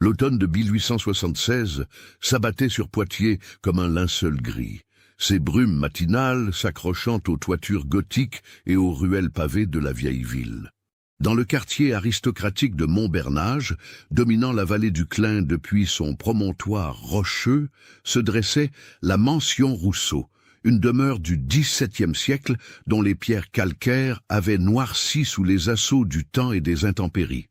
L'automne de 1876 s'abattait sur Poitiers comme un linceul gris, ses brumes matinales s'accrochant aux toitures gothiques et aux ruelles pavées de la vieille ville. Dans le quartier aristocratique de Montbernage, dominant la vallée du Clin depuis son promontoire rocheux, se dressait la Mansion Rousseau, une demeure du XVIIe siècle dont les pierres calcaires avaient noirci sous les assauts du temps et des intempéries.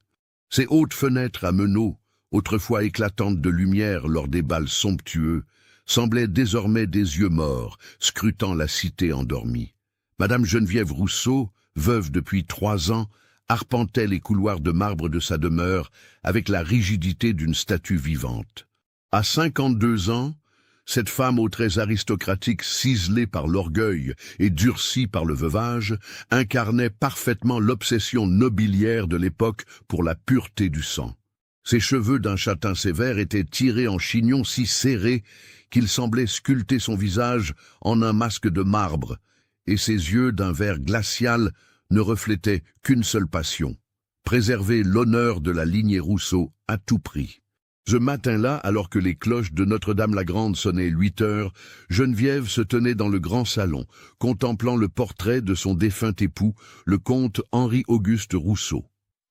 Ses hautes fenêtres à meneaux, autrefois éclatantes de lumière lors des bals somptueux, semblaient désormais des yeux morts, scrutant la cité endormie. Madame Geneviève Rousseau, veuve depuis 3 ans, arpentait les couloirs de marbre de sa demeure avec la rigidité d'une statue vivante. À 52 ans, cette femme aux traits aristocratiques ciselés par l'orgueil et durcis par le veuvage incarnait parfaitement l'obsession nobiliaire de l'époque pour la pureté du sang. Ses cheveux d'un châtain sévère étaient tirés en chignon si serré qu'il semblait sculpter son visage en un masque de marbre, et ses yeux d'un vert glacial ne reflétaient qu'une seule passion, préserver l'honneur de la lignée Rousseau à tout prix. Ce matin-là, alors que les cloches de Notre-Dame-la-Grande sonnaient 8 heures, Geneviève se tenait dans le grand salon, contemplant le portrait de son défunt époux, le comte Henri-Auguste Rousseau.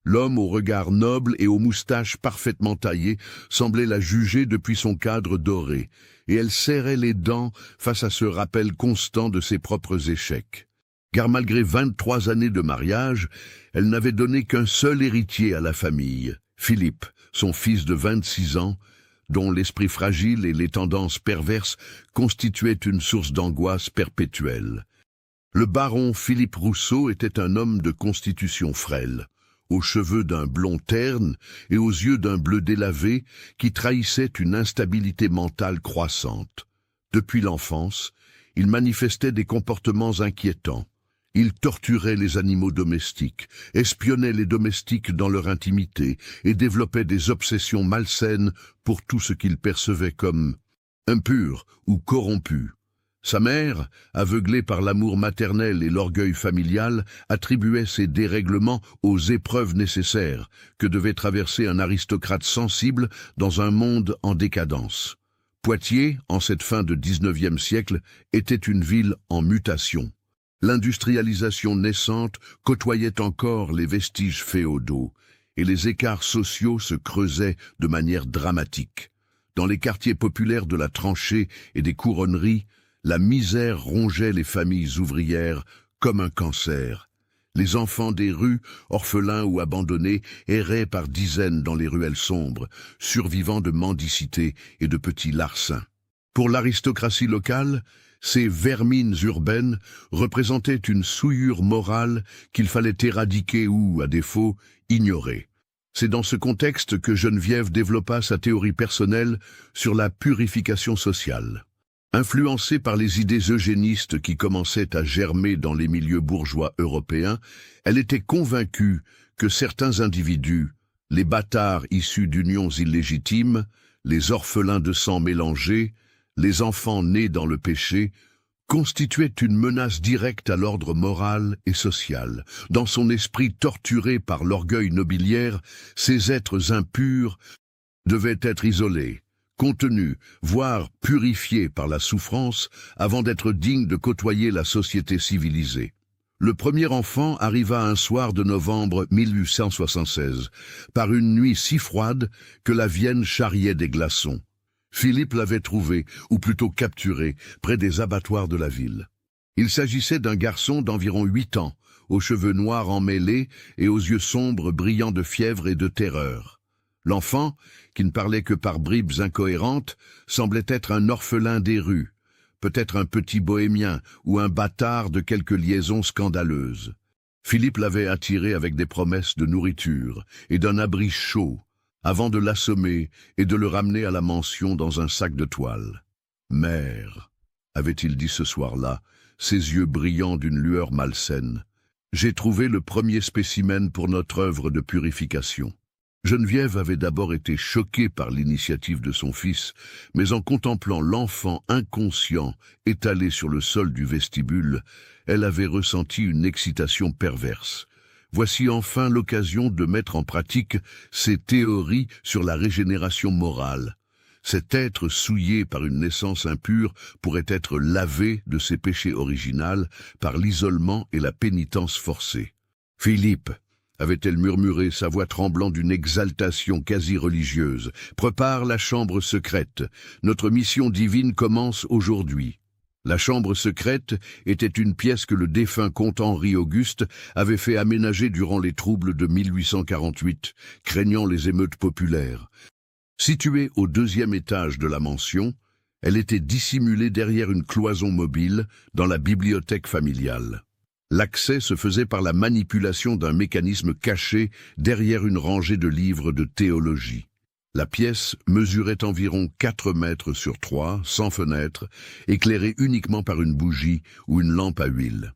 L'homme au regard noble et aux moustaches parfaitement taillées semblait la juger depuis son cadre doré, et elle serrait les dents face à ce rappel constant de ses propres échecs. Car malgré 23 années de mariage, elle n'avait donné qu'un seul héritier à la famille, Philippe, son fils de 26 ans, dont l'esprit fragile et les tendances perverses constituaient une source d'angoisse perpétuelle. Le baron Philippe Rousseau était un homme de constitution frêle, aux cheveux d'un blond terne et aux yeux d'un bleu délavé qui trahissait une instabilité mentale croissante. Depuis l'enfance, il manifestait des comportements inquiétants. Il torturait les animaux domestiques, espionnait les domestiques dans leur intimité et développait des obsessions malsaines pour tout ce qu'il percevait comme impur ou corrompu. Sa mère, aveuglée par l'amour maternel et l'orgueil familial, attribuait ces dérèglements aux épreuves nécessaires que devait traverser un aristocrate sensible dans un monde en décadence. Poitiers, en cette fin de XIXe siècle, était une ville en mutation. L'industrialisation naissante côtoyait encore les vestiges féodaux, et les écarts sociaux se creusaient de manière dramatique. Dans les quartiers populaires de la Tranchée et des Couronneries, la misère rongeait les familles ouvrières comme un cancer. Les enfants des rues, orphelins ou abandonnés, erraient par dizaines dans les ruelles sombres, survivant de mendicité et de petits larcins. Pour l'aristocratie locale, ces vermines urbaines représentaient une souillure morale qu'il fallait éradiquer ou, à défaut, ignorer. C'est dans ce contexte que Geneviève développa sa théorie personnelle sur la purification sociale. Influencée par les idées eugénistes qui commençaient à germer dans les milieux bourgeois européens, elle était convaincue que certains individus, les bâtards issus d'unions illégitimes, les orphelins de sang mélangé, les enfants nés dans le péché, constituaient une menace directe à l'ordre moral et social. Dans son esprit torturé par l'orgueil nobiliaire, ces êtres impurs devaient être isolés, contenus, voire purifiés par la souffrance avant d'être dignes de côtoyer la société civilisée. Le premier enfant arriva un soir de novembre 1876, par une nuit si froide que la Vienne charriait des glaçons. Philippe l'avait trouvé, ou plutôt capturé, près des abattoirs de la ville. Il s'agissait d'un garçon d'environ 8 ans, aux cheveux noirs emmêlés et aux yeux sombres brillants de fièvre et de terreur. L'enfant, qui ne parlait que par bribes incohérentes, semblait être un orphelin des rues, peut-être un petit bohémien ou un bâtard de quelque liaison scandaleuse. Philippe l'avait attiré avec des promesses de nourriture et d'un abri chaud, avant de l'assommer et de le ramener à la mansion dans un sac de toile. « Mère », avait-il dit ce soir-là, ses yeux brillants d'une lueur malsaine, « j'ai trouvé le premier spécimen pour notre œuvre de purification. » Geneviève avait d'abord été choquée par l'initiative de son fils, mais en contemplant l'enfant inconscient étalé sur le sol du vestibule, elle avait ressenti une excitation perverse. Voici enfin l'occasion de mettre en pratique ses théories sur la régénération morale. Cet être souillé par une naissance impure pourrait être lavé de ses péchés originels par l'isolement et la pénitence forcée. « Philippe !» avait-elle murmuré, sa voix tremblant d'une exaltation quasi religieuse. « Prépare la chambre secrète. Notre mission divine commence aujourd'hui. » La chambre secrète était une pièce que le défunt comte Henri-Auguste avait fait aménager durant les troubles de 1848, craignant les émeutes populaires. Située au 2e étage de la mansion, elle était dissimulée derrière une cloison mobile dans la bibliothèque familiale. L'accès se faisait par la manipulation d'un mécanisme caché derrière une rangée de livres de théologie. La pièce mesurait environ 4 mètres sur 3, sans fenêtre, éclairée uniquement par une bougie ou une lampe à huile.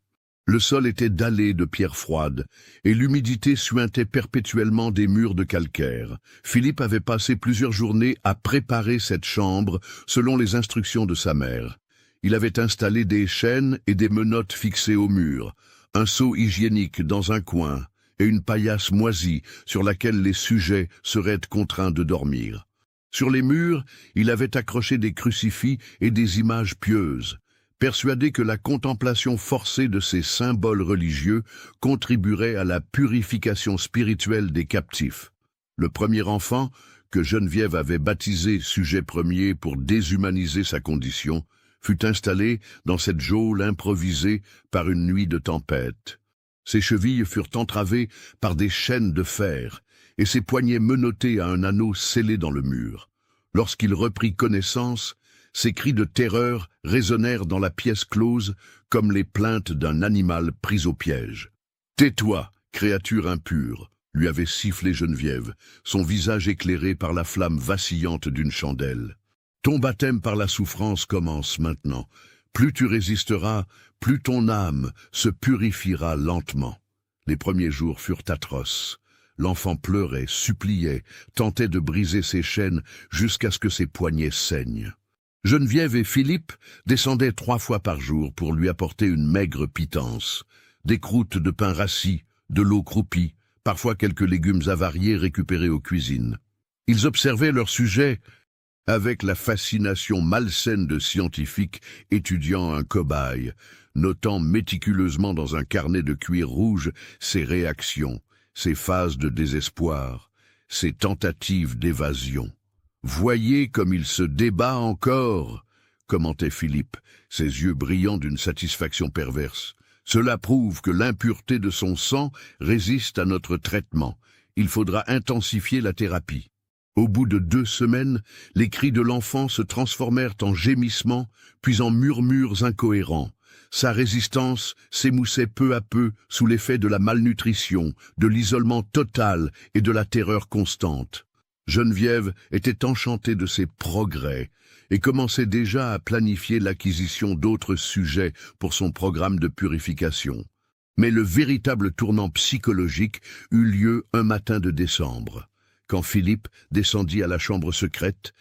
Le sol était dallé de pierres froides, et l'humidité suintait perpétuellement des murs de calcaire. Philippe avait passé plusieurs journées à préparer cette chambre selon les instructions de sa mère. Il avait installé des chaînes et des menottes fixées au mur, un seau hygiénique dans un coin, et une paillasse moisie sur laquelle les sujets seraient contraints de dormir. Sur les murs, il avait accroché des crucifix et des images pieuses, persuadé que la contemplation forcée de ces symboles religieux contribuerait à la purification spirituelle des captifs. Le premier enfant, que Geneviève avait baptisé sujet premier pour déshumaniser sa condition, fut installé dans cette geôle improvisée par une nuit de tempête. Ses chevilles furent entravées par des chaînes de fer, et ses poignets menottés à un anneau scellé dans le mur. Lorsqu'il reprit connaissance, ses cris de terreur résonnèrent dans la pièce close comme les plaintes d'un animal pris au piège. « Tais-toi, créature impure !» lui avait sifflé Geneviève, son visage éclairé par la flamme vacillante d'une chandelle. « Ton baptême par la souffrance commence maintenant. Plus tu résisteras, plus ton âme se purifiera lentement. » Les premiers jours furent atroces. L'enfant pleurait, suppliait, tentait de briser ses chaînes jusqu'à ce que ses poignets saignent. Geneviève et Philippe descendaient 3 fois par jour pour lui apporter une maigre pitance. Des croûtes de pain rassis, de l'eau croupie, parfois quelques légumes avariés récupérés aux cuisines. Ils observaient leur sujet avec la fascination malsaine de scientifiques étudiant un cobaye, notant méticuleusement dans un carnet de cuir rouge ses réactions, ses phases de désespoir, ses tentatives d'évasion. « Voyez comme il se débat encore !» commentait Philippe, ses yeux brillants d'une satisfaction perverse. « Cela prouve que l'impureté de son sang résiste à notre traitement. Il faudra intensifier la thérapie. » Au bout de 2 semaines, les cris de l'enfant se transformèrent en gémissements, puis en murmures incohérents. Sa résistance s'émoussait peu à peu sous l'effet de la malnutrition, de l'isolement total et de la terreur constante. Geneviève était enchantée de ses progrès et commençait déjà à planifier l'acquisition d'autres sujets pour son programme de purification. Mais le véritable tournant psychologique eut lieu un matin de décembre, quand Philippe descendit à la chambre secrète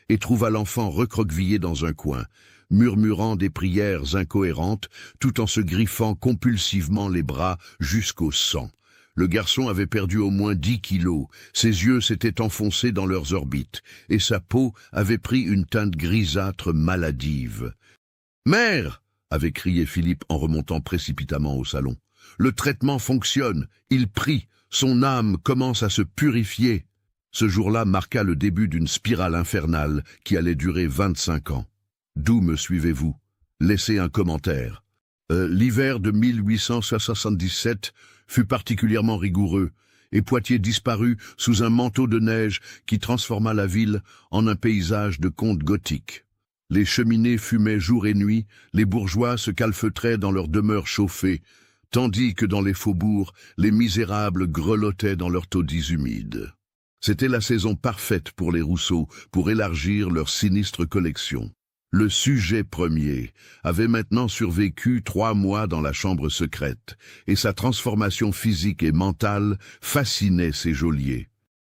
et trouva l'enfant recroquevillé dans un coin, murmurant des prières incohérentes tout en se griffant compulsivement les bras jusqu'au sang. Le garçon avait perdu au moins 10 kilos, ses yeux s'étaient enfoncés dans leurs orbites, et sa peau avait pris une teinte grisâtre maladive. « Mère !» avait crié Philippe en remontant précipitamment au salon. « Le traitement fonctionne, il prie, son âme commence à se purifier. » Ce jour-là marqua le début d'une spirale infernale qui allait durer 25 ans. D'où me suivez-vous? Laissez un commentaire. L'hiver de 1877 fut particulièrement rigoureux, et Poitiers disparut sous un manteau de neige qui transforma la ville en un paysage de conte gothique. Les cheminées fumaient jour et nuit, les bourgeois se calfeutraient dans leurs demeures chauffées, tandis que dans les faubourgs, les misérables grelottaient dans leurs taudis humides. C'était la saison parfaite pour les Rousseau pour élargir leur sinistre collection. Le sujet premier avait maintenant survécu 3 mois dans la chambre secrète, et sa transformation physique et mentale fascinait ses geôliers.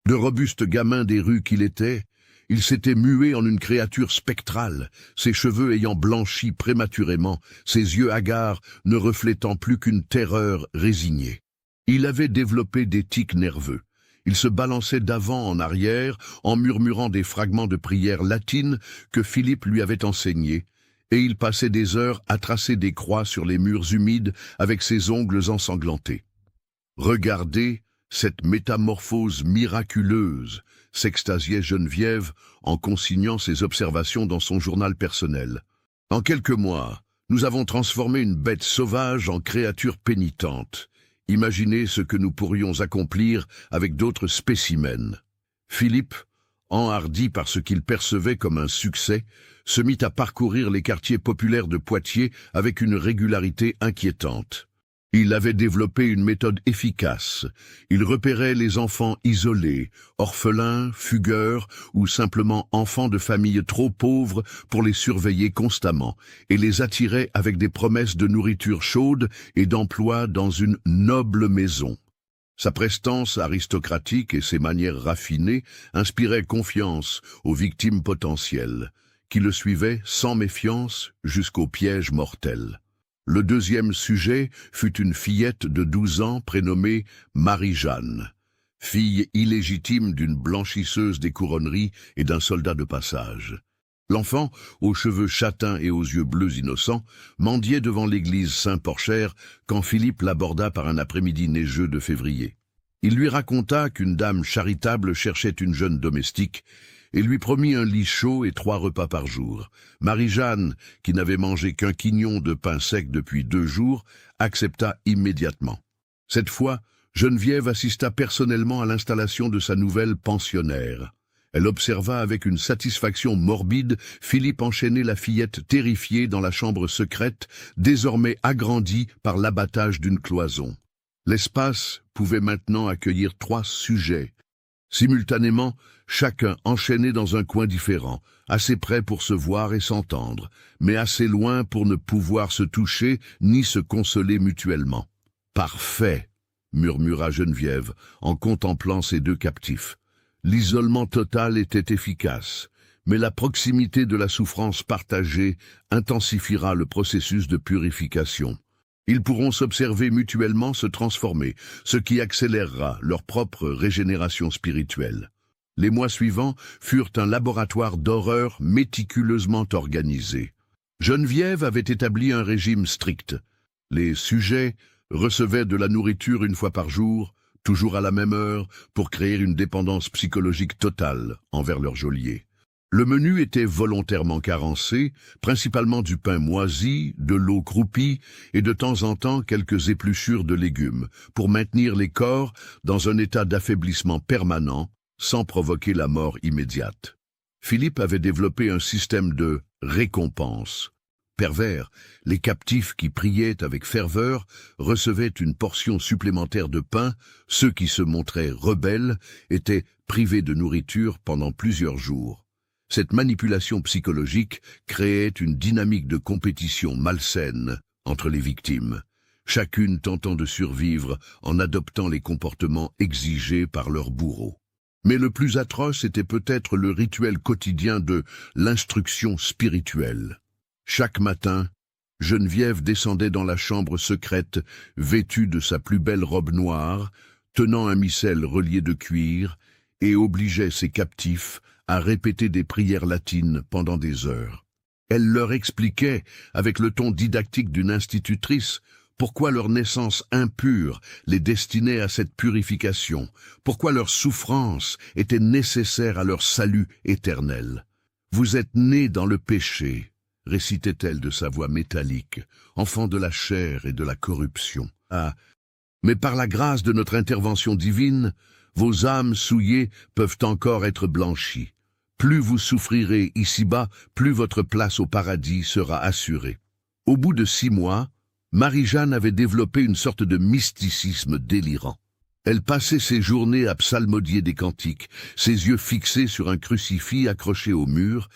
De robuste gamin des rues qu'il était, il s'était mué en une créature spectrale, ses cheveux ayant blanchi prématurément, ses yeux hagards ne reflétant plus qu'une terreur résignée. Il avait développé des tics nerveux. Il se balançait d'avant en arrière en murmurant des fragments de prières latines que Philippe lui avait enseignés, et il passait des heures à tracer des croix sur les murs humides avec ses ongles ensanglantés. « Regardez cette métamorphose miraculeuse !» s'extasiait Geneviève en consignant ses observations dans son journal personnel. « En quelques mois, nous avons transformé une bête sauvage en créature pénitente. Imaginez ce que nous pourrions accomplir avec d'autres spécimens. » Philippe, enhardi par ce qu'il percevait comme un succès, se mit à parcourir les quartiers populaires de Poitiers avec une régularité inquiétante. Il avait développé une méthode efficace. Il repérait les enfants isolés, orphelins, fugueurs ou simplement enfants de familles trop pauvres pour les surveiller constamment et les attirait avec des promesses de nourriture chaude et d'emploi dans une noble maison. Sa prestance aristocratique et ses manières raffinées inspiraient confiance aux victimes potentielles, qui le suivaient sans méfiance jusqu'au piège mortel. Le deuxième sujet fut une fillette de 12 ans prénommée Marie-Jeanne, fille illégitime d'une blanchisseuse des couronneries et d'un soldat de passage. L'enfant, aux cheveux châtains et aux yeux bleus innocents, mendiait devant l'église Saint-Porcher quand Philippe l'aborda par un après-midi neigeux de février. Il lui raconta qu'une dame charitable cherchait une jeune domestique et lui promit un lit chaud et 3 repas par jour. Marie-Jeanne, qui n'avait mangé qu'un quignon de pain sec depuis 2 jours, accepta immédiatement. Cette fois, Geneviève assista personnellement à l'installation de sa nouvelle pensionnaire. Elle observa avec une satisfaction morbide Philippe enchaîner la fillette terrifiée dans la chambre secrète, désormais agrandie par l'abattage d'une cloison. L'espace pouvait maintenant accueillir 3 sujets. Simultanément, chacun enchaîné dans un coin différent, assez près pour se voir et s'entendre, mais assez loin pour ne pouvoir se toucher ni se consoler mutuellement. « Parfait !» murmura Geneviève en contemplant ses 2 captifs. L'isolement total était efficace, mais la proximité de la souffrance partagée intensifiera le processus de purification. Ils pourront s'observer mutuellement se transformer, ce qui accélérera leur propre régénération spirituelle. Les mois suivants furent un laboratoire d'horreur méticuleusement organisé. Geneviève avait établi un régime strict. Les sujets recevaient de la nourriture 1 fois par jour, toujours à la même heure, pour créer une dépendance psychologique totale envers leur geôlier. Le menu était volontairement carencé, principalement du pain moisi, de l'eau croupie et de temps en temps quelques épluchures de légumes, pour maintenir les corps dans un état d'affaiblissement permanent, sans provoquer la mort immédiate. Philippe avait développé un système de récompense. Pervers, les captifs qui priaient avec ferveur recevaient une portion supplémentaire de pain, ceux qui se montraient rebelles étaient privés de nourriture pendant plusieurs jours. Cette manipulation psychologique créait une dynamique de compétition malsaine entre les victimes, chacune tentant de survivre en adoptant les comportements exigés par leur bourreau. Mais le plus atroce était peut-être le rituel quotidien de l'instruction spirituelle. Chaque matin, Geneviève descendait dans la chambre secrète, vêtue de sa plus belle robe noire, tenant un missel relié de cuir, et obligeait ses captifs à répéter des prières latines pendant des heures. Elle leur expliquait, avec le ton didactique d'une institutrice, pourquoi leur naissance impure les destinait à cette purification, pourquoi leur souffrance était nécessaire à leur salut éternel. « Vous êtes nés dans le péché », récitait-elle de sa voix métallique, « enfants de la chair et de la corruption. Ah, mais par la grâce de notre intervention divine, vos âmes souillées peuvent encore être blanchies. Plus vous souffrirez ici-bas, plus votre place au paradis sera assurée. » Au bout de 6 mois, Marie-Jeanne avait développé une sorte de mysticisme délirant. Elle passait ses journées à psalmodier des cantiques, ses yeux fixés sur un crucifix accroché au mur,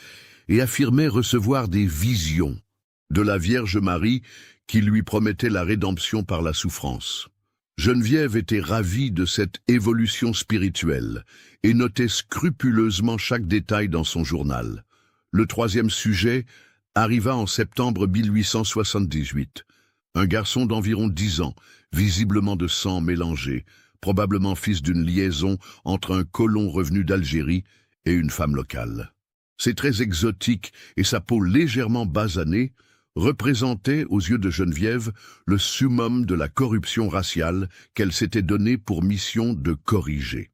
et affirmait recevoir des visions de la Vierge Marie qui lui promettait la rédemption par la souffrance. Geneviève était ravie de cette évolution spirituelle et notait scrupuleusement chaque détail dans son journal. Le 3e sujet arriva en septembre 1878. Un garçon d'environ 10 ans, visiblement de sang mélangé, probablement fils d'une liaison entre un colon revenu d'Algérie et une femme locale. Ses traits exotiques et sa peau légèrement basanée représentaient, aux yeux de Geneviève, le summum de la corruption raciale qu'elle s'était donné pour mission de corriger.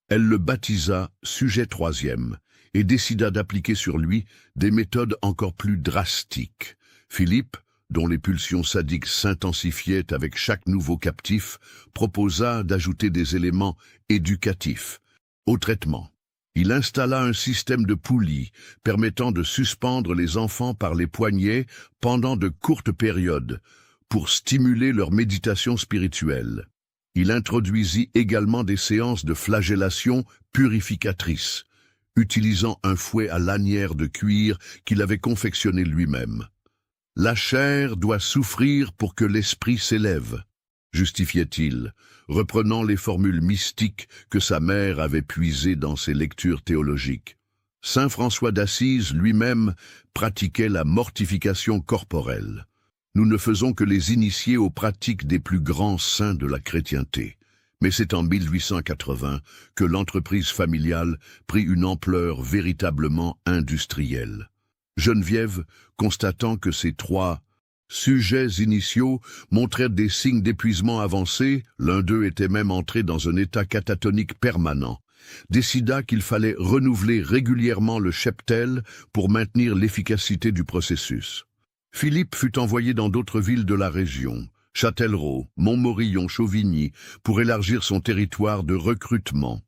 Elle le baptisa sujet troisième et décida d'appliquer sur lui des méthodes encore plus drastiques. Philippe, dont les pulsions sadiques s'intensifiaient avec chaque nouveau captif, proposa d'ajouter des éléments éducatifs au traitement. Il installa un système de poulies permettant de suspendre les enfants par les poignets pendant de courtes périodes pour stimuler leur méditation spirituelle. Il introduisit également des séances de flagellation purificatrices, utilisant un fouet à lanière de cuir qu'il avait confectionné lui-même. « La chair doit souffrir pour que l'esprit s'élève », justifiait-il, reprenant les formules mystiques que sa mère avait puisées dans ses lectures théologiques. Saint François d'Assise lui-même pratiquait la mortification corporelle. Nous ne faisons que les initier aux pratiques des plus grands saints de la chrétienté. Mais c'est en 1880 que l'entreprise familiale prit une ampleur véritablement industrielle. Geneviève, constatant que ces trois sujets initiaux montraient des signes d'épuisement avancé, l'un d'eux était même entré dans un état catatonique permanent, décida qu'il fallait renouveler régulièrement le cheptel pour maintenir l'efficacité du processus. Philippe fut envoyé dans d'autres villes de la région, Châtellerault, Montmorillon, Chauvigny, pour élargir son territoire de recrutement.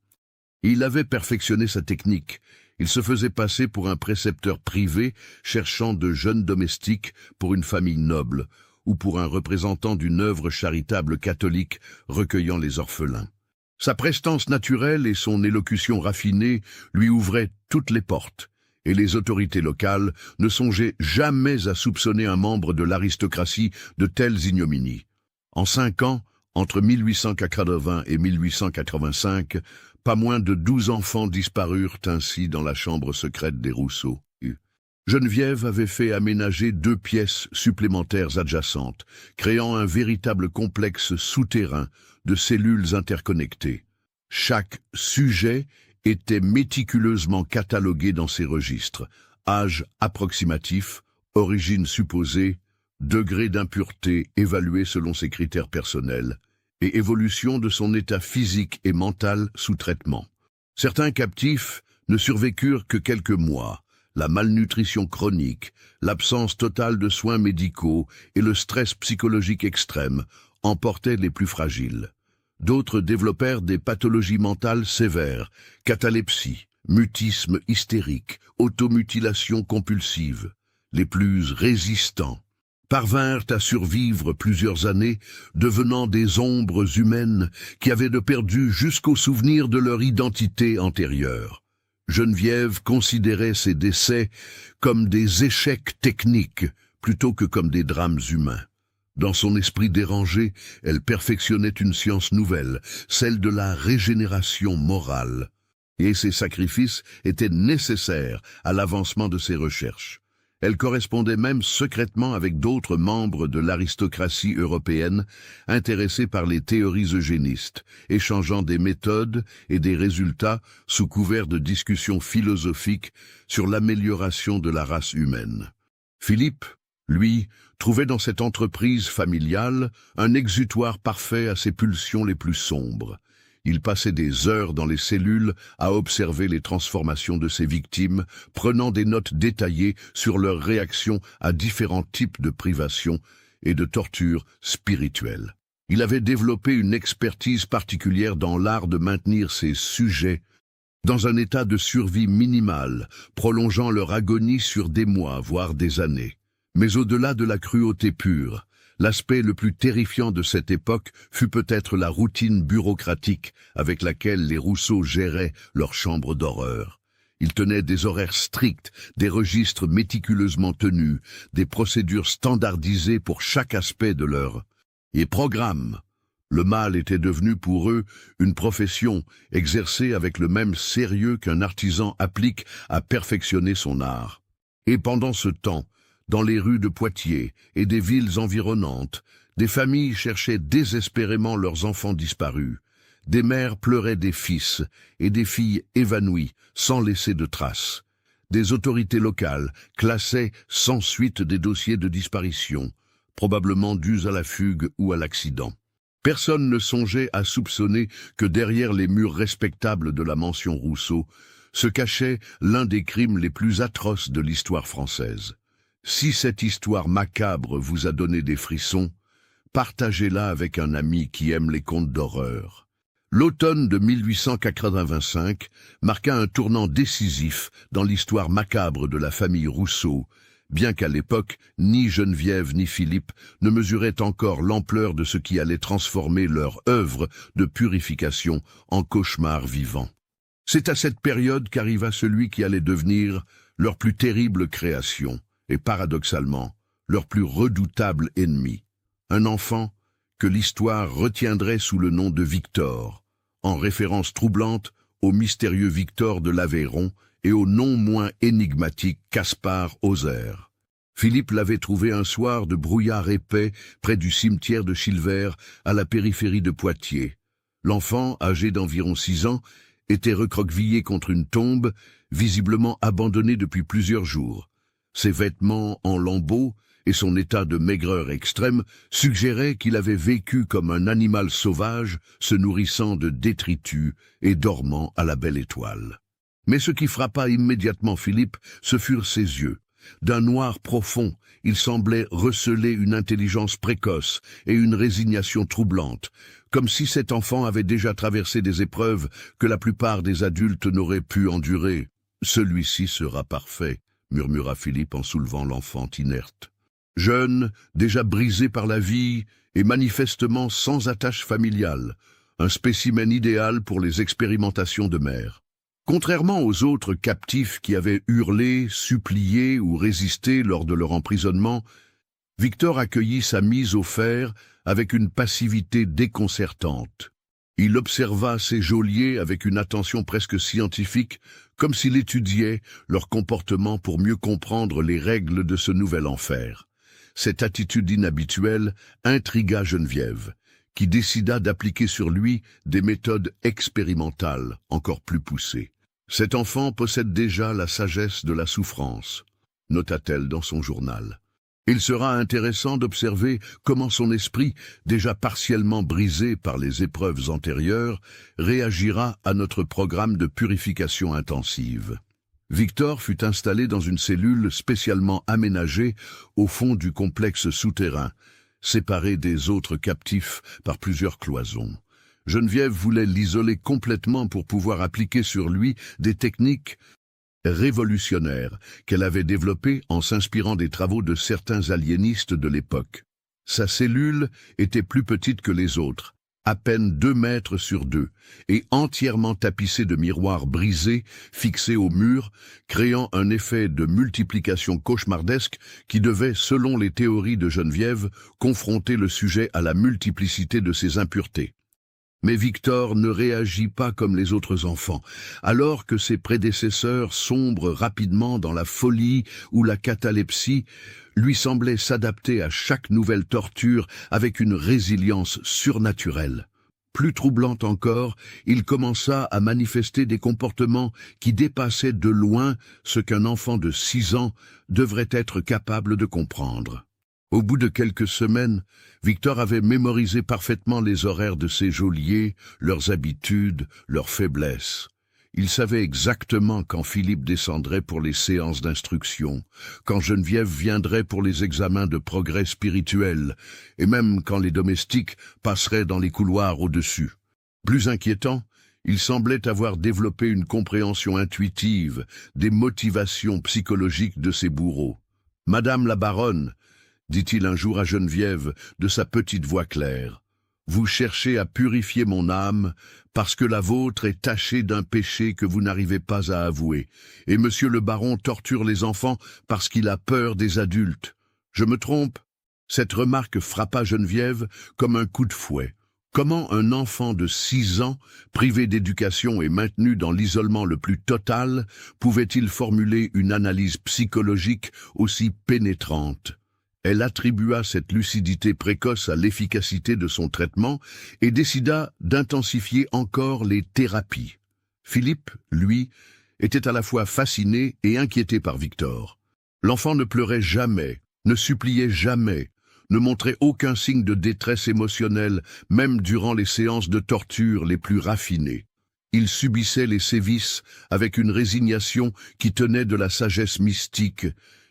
Il avait perfectionné sa technique. Il se faisait passer pour un précepteur privé cherchant de jeunes domestiques pour une famille noble ou pour un représentant d'une œuvre charitable catholique recueillant les orphelins. Sa prestance naturelle et son élocution raffinée lui ouvraient toutes les portes, et les autorités locales ne songeaient jamais à soupçonner un membre de l'aristocratie de telles ignominies. En 5 ans, entre 1880 et 1885, pas moins de 12 enfants disparurent ainsi dans la chambre secrète des Rousseau. Geneviève avait fait aménager 2 pièces supplémentaires adjacentes, créant un véritable complexe souterrain de cellules interconnectées. Chaque sujet était méticuleusement catalogué dans ses registres: âge approximatif, origine supposée, degré d'impureté évalué selon ses critères personnels, et évolution de son état physique et mental sous traitement. Certains captifs ne survécurent que quelques mois. La malnutrition chronique, l'absence totale de soins médicaux et le stress psychologique extrême emportaient les plus fragiles. D'autres développèrent des pathologies mentales sévères, catalepsie, mutisme hystérique, automutilation compulsive. Les plus résistants parvinrent à survivre plusieurs années, devenant des ombres humaines qui avaient de perdu jusqu'au souvenir de leur identité antérieure. Geneviève considérait ces décès comme des échecs techniques plutôt que comme des drames humains. Dans son esprit dérangé, elle perfectionnait une science nouvelle, celle de la régénération morale, et ces sacrifices étaient nécessaires à l'avancement de ses recherches. Elle correspondait même secrètement avec d'autres membres de l'aristocratie européenne intéressés par les théories eugénistes, échangeant des méthodes et des résultats sous couvert de discussions philosophiques sur l'amélioration de la race humaine. Philippe, lui, trouvait dans cette entreprise familiale un exutoire parfait à ses pulsions les plus sombres. Il passait des heures dans les cellules à observer les transformations de ses victimes, prenant des notes détaillées sur leurs réactions à différents types de privations et de tortures spirituelles. Il avait développé une expertise particulière dans l'art de maintenir ses sujets dans un état de survie minimal, prolongeant leur agonie sur des mois, voire des années. Mais au-delà de la cruauté pure, l'aspect le plus terrifiant de cette époque fut peut-être la routine bureaucratique avec laquelle les Rousseau géraient leur chambre d'horreur. Ils tenaient des horaires stricts, des registres méticuleusement tenus, des procédures standardisées pour chaque aspect de leur programme. Le mal était devenu pour eux une profession exercée avec le même sérieux qu'un artisan applique à perfectionner son art. Et pendant ce temps, Dans les rues de Poitiers et des villes environnantes, des familles cherchaient désespérément leurs enfants disparus. Des mères pleuraient des fils et des filles évanouies, sans laisser de traces. Des autorités locales classaient sans suite des dossiers de disparition, probablement dus à la fugue ou à l'accident. Personne ne songeait à soupçonner que derrière les murs respectables de la mention Rousseau se cachait l'un des crimes les plus atroces de l'histoire française. Si cette histoire macabre vous a donné des frissons, partagez-la avec un ami qui aime les contes d'horreur. L'automne de 1885 marqua un tournant décisif dans l'histoire macabre de la famille Rousseau, bien qu'à l'époque, ni Geneviève ni Philippe ne mesuraient encore l'ampleur de ce qui allait transformer leur œuvre de purification en cauchemar vivant. C'est à cette période qu'arriva celui qui allait devenir leur plus terrible création, et paradoxalement, leur plus redoutable ennemi. Un enfant que l'histoire retiendrait sous le nom de Victor, en référence troublante au mystérieux Victor de l'Aveyron et au non moins énigmatique Caspar Hauser. Philippe l'avait trouvé un soir de brouillard épais près du cimetière de Chilvert, à la périphérie de Poitiers. L'enfant, âgé d'environ 6 ans, était recroquevillé contre une tombe, visiblement abandonnée depuis plusieurs jours. Ses vêtements en lambeaux et son état de maigreur extrême suggéraient qu'il avait vécu comme un animal sauvage, se nourrissant de détritus et dormant à la belle étoile. Mais ce qui frappa immédiatement Philippe, ce furent ses yeux. D'un noir profond, il semblait receler une intelligence précoce et une résignation troublante, comme si cet enfant avait déjà traversé des épreuves que la plupart des adultes n'auraient pu endurer. « Celui-ci sera parfait », murmura Philippe en soulevant l'enfant inerte. Jeune, déjà brisé par la vie et manifestement sans attache familiale, un spécimen idéal pour les expérimentations de mère. Contrairement aux autres captifs qui avaient hurlé, supplié ou résisté lors de leur emprisonnement, Victor accueillit sa mise au fer avec une passivité déconcertante. Il observa ses geôliers avec une attention presque scientifique, comme s'il étudiait leur comportement pour mieux comprendre les règles de ce nouvel enfer. Cette attitude inhabituelle intrigua Geneviève, qui décida d'appliquer sur lui des méthodes expérimentales encore plus poussées. Cet enfant possède déjà la sagesse de la souffrance, nota-t-elle dans son journal. Il sera intéressant d'observer comment son esprit, déjà partiellement brisé par les épreuves antérieures, réagira à notre programme de purification intensive. Victor fut installé dans une cellule spécialement aménagée au fond du complexe souterrain, séparé des autres captifs par plusieurs cloisons. Geneviève voulait l'isoler complètement pour pouvoir appliquer sur lui des techniques révolutionnaires qu'elle avait développées en s'inspirant des travaux de certains aliénistes de l'époque. Sa cellule était plus petite que les autres, à peine 2 mètres sur 2, et entièrement tapissée de miroirs brisés fixés au mur, créant un effet de multiplication cauchemardesque qui devait, selon les théories de Geneviève, confronter le sujet à la multiplicité de ses impuretés. Mais Victor ne réagit pas comme les autres enfants, alors que ses prédécesseurs sombrent rapidement dans la folie ou la catalepsie, lui semblait s'adapter à chaque nouvelle torture avec une résilience surnaturelle. Plus troublante encore, il commença à manifester des comportements qui dépassaient de loin ce qu'un enfant de 6 ans devrait être capable de comprendre. Au bout de quelques semaines, Victor avait mémorisé parfaitement les horaires de ses geôliers, leurs habitudes, leurs faiblesses. Il savait exactement quand Philippe descendrait pour les séances d'instruction, quand Geneviève viendrait pour les examens de progrès spirituel, et même quand les domestiques passeraient dans les couloirs au-dessus. Plus inquiétant, il semblait avoir développé une compréhension intuitive des motivations psychologiques de ses bourreaux. « Madame la baronne », dit-il un jour à Geneviève de sa petite voix claire, « vous cherchez à purifier mon âme parce que la vôtre est tachée d'un péché que vous n'arrivez pas à avouer, et monsieur le baron torture les enfants parce qu'il a peur des adultes. Je me trompe ?» Cette remarque frappa Geneviève comme un coup de fouet. Comment un enfant de 6 ans, privé d'éducation et maintenu dans l'isolement le plus total, pouvait-il formuler une analyse psychologique aussi pénétrante? Elle attribua cette lucidité précoce à l'efficacité de son traitement et décida d'intensifier encore les thérapies. Philippe, lui, était à la fois fasciné et inquiété par Victor. L'enfant ne pleurait jamais, ne suppliait jamais, ne montrait aucun signe de détresse émotionnelle, même durant les séances de torture les plus raffinées. Il subissait les sévices avec une résignation qui tenait de la sagesse mystique,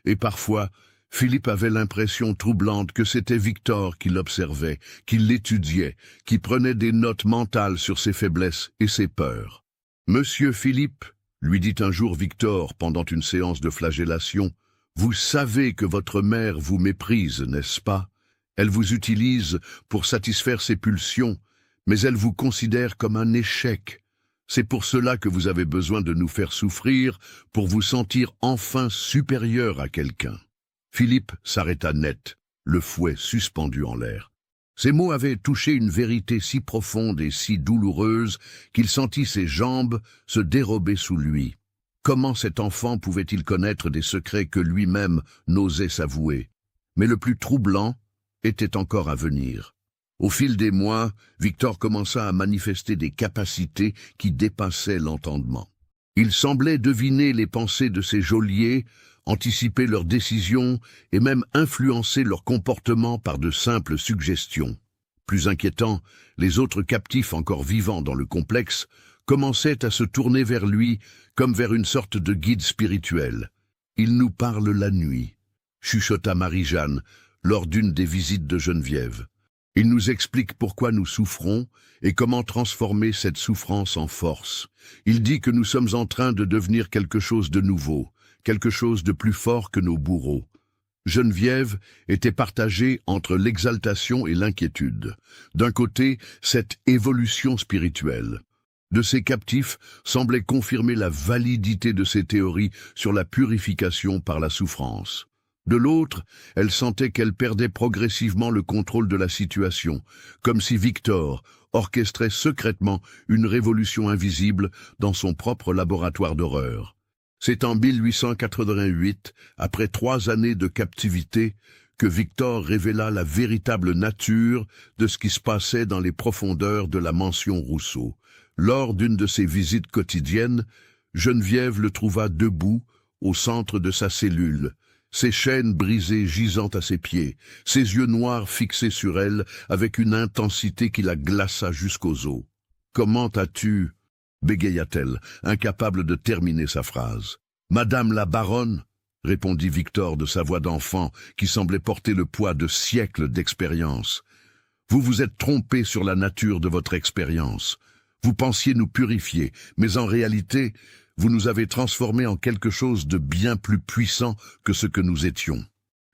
et parfois, Philippe avait l'impression troublante que c'était Victor qui l'observait, qui l'étudiait, qui prenait des notes mentales sur ses faiblesses et ses peurs. « Monsieur Philippe, lui dit un jour Victor pendant une séance de flagellation, vous savez que votre mère vous méprise, n'est-ce pas? Elle vous utilise pour satisfaire ses pulsions, mais elle vous considère comme un échec. C'est pour cela que vous avez besoin de nous faire souffrir, pour vous sentir enfin supérieur à quelqu'un. » Philippe s'arrêta net, le fouet suspendu en l'air. Ces mots avaient touché une vérité si profonde et si douloureuse qu'il sentit ses jambes se dérober sous lui. Comment cet enfant pouvait-il connaître des secrets que lui-même n'osait s'avouer? Mais le plus troublant était encore à venir. Au fil des mois, Victor commença à manifester des capacités qui dépassaient l'entendement. Il semblait deviner les pensées de ses geôliers, anticiper leurs décisions et même influencer leur comportement par de simples suggestions. Plus inquiétant, les autres captifs encore vivants dans le complexe commençaient à se tourner vers lui comme vers une sorte de guide spirituel. « Il nous parle la nuit », chuchota Marie-Jeanne lors d'une des visites de Geneviève. « Il nous explique pourquoi nous souffrons et comment transformer cette souffrance en force. Il dit que nous sommes en train de devenir quelque chose de nouveau, quelque chose de plus fort que nos bourreaux. » Geneviève était partagée entre l'exaltation et l'inquiétude. D'un côté, cette évolution spirituelle de ces captifs semblait confirmer la validité de ses théories sur la purification par la souffrance. De l'autre, elle sentait qu'elle perdait progressivement le contrôle de la situation, comme si Victor orchestrait secrètement une révolution invisible dans son propre laboratoire d'horreur. C'est en 1888, après 3 années de captivité, que Victor révéla la véritable nature de ce qui se passait dans les profondeurs de la mansion Rousseau. Lors d'une de ses visites quotidiennes, Geneviève le trouva debout au centre de sa cellule, ses chaînes brisées gisant à ses pieds, ses yeux noirs fixés sur elle avec une intensité qui la glaça jusqu'aux os. « Comment as-tu » bégaya-t-elle, incapable de terminer sa phrase. « Madame la baronne » répondit Victor de sa voix d'enfant qui semblait porter le poids de siècles d'expérience. « Vous vous êtes trompé sur la nature de votre expérience. Vous pensiez nous purifier, mais en réalité, vous nous avez transformés en quelque chose de bien plus puissant que ce que nous étions.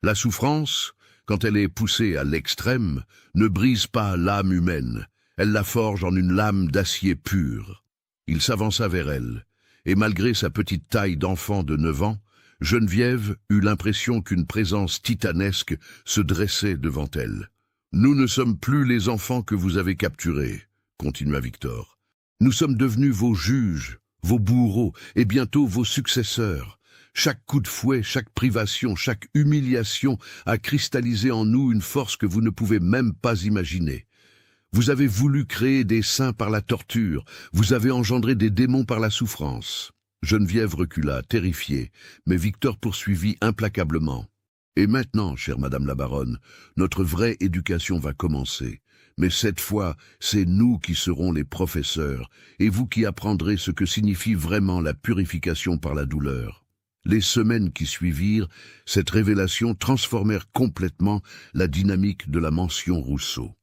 La souffrance, quand elle est poussée à l'extrême, ne brise pas l'âme humaine, elle la forge en une lame d'acier pur. » Il s'avança vers elle, et malgré sa petite taille d'enfant de 9 ans, Geneviève eut l'impression qu'une présence titanesque se dressait devant elle. « Nous ne sommes plus les enfants que vous avez capturés, » continua Victor. « Nous sommes devenus vos juges, vos bourreaux et bientôt vos successeurs. Chaque coup de fouet, chaque privation, chaque humiliation a cristallisé en nous une force que vous ne pouvez même pas imaginer. Vous avez voulu créer des saints par la torture, vous avez engendré des démons par la souffrance. » Geneviève recula, terrifiée, mais Victor poursuivit implacablement. « Et maintenant, chère Madame la Baronne, notre vraie éducation va commencer. Mais cette fois, c'est nous qui serons les professeurs, et vous qui apprendrez ce que signifie vraiment la purification par la douleur. » Les semaines qui suivirent, cette révélation transformèrent complètement la dynamique de la mansion Rousseau.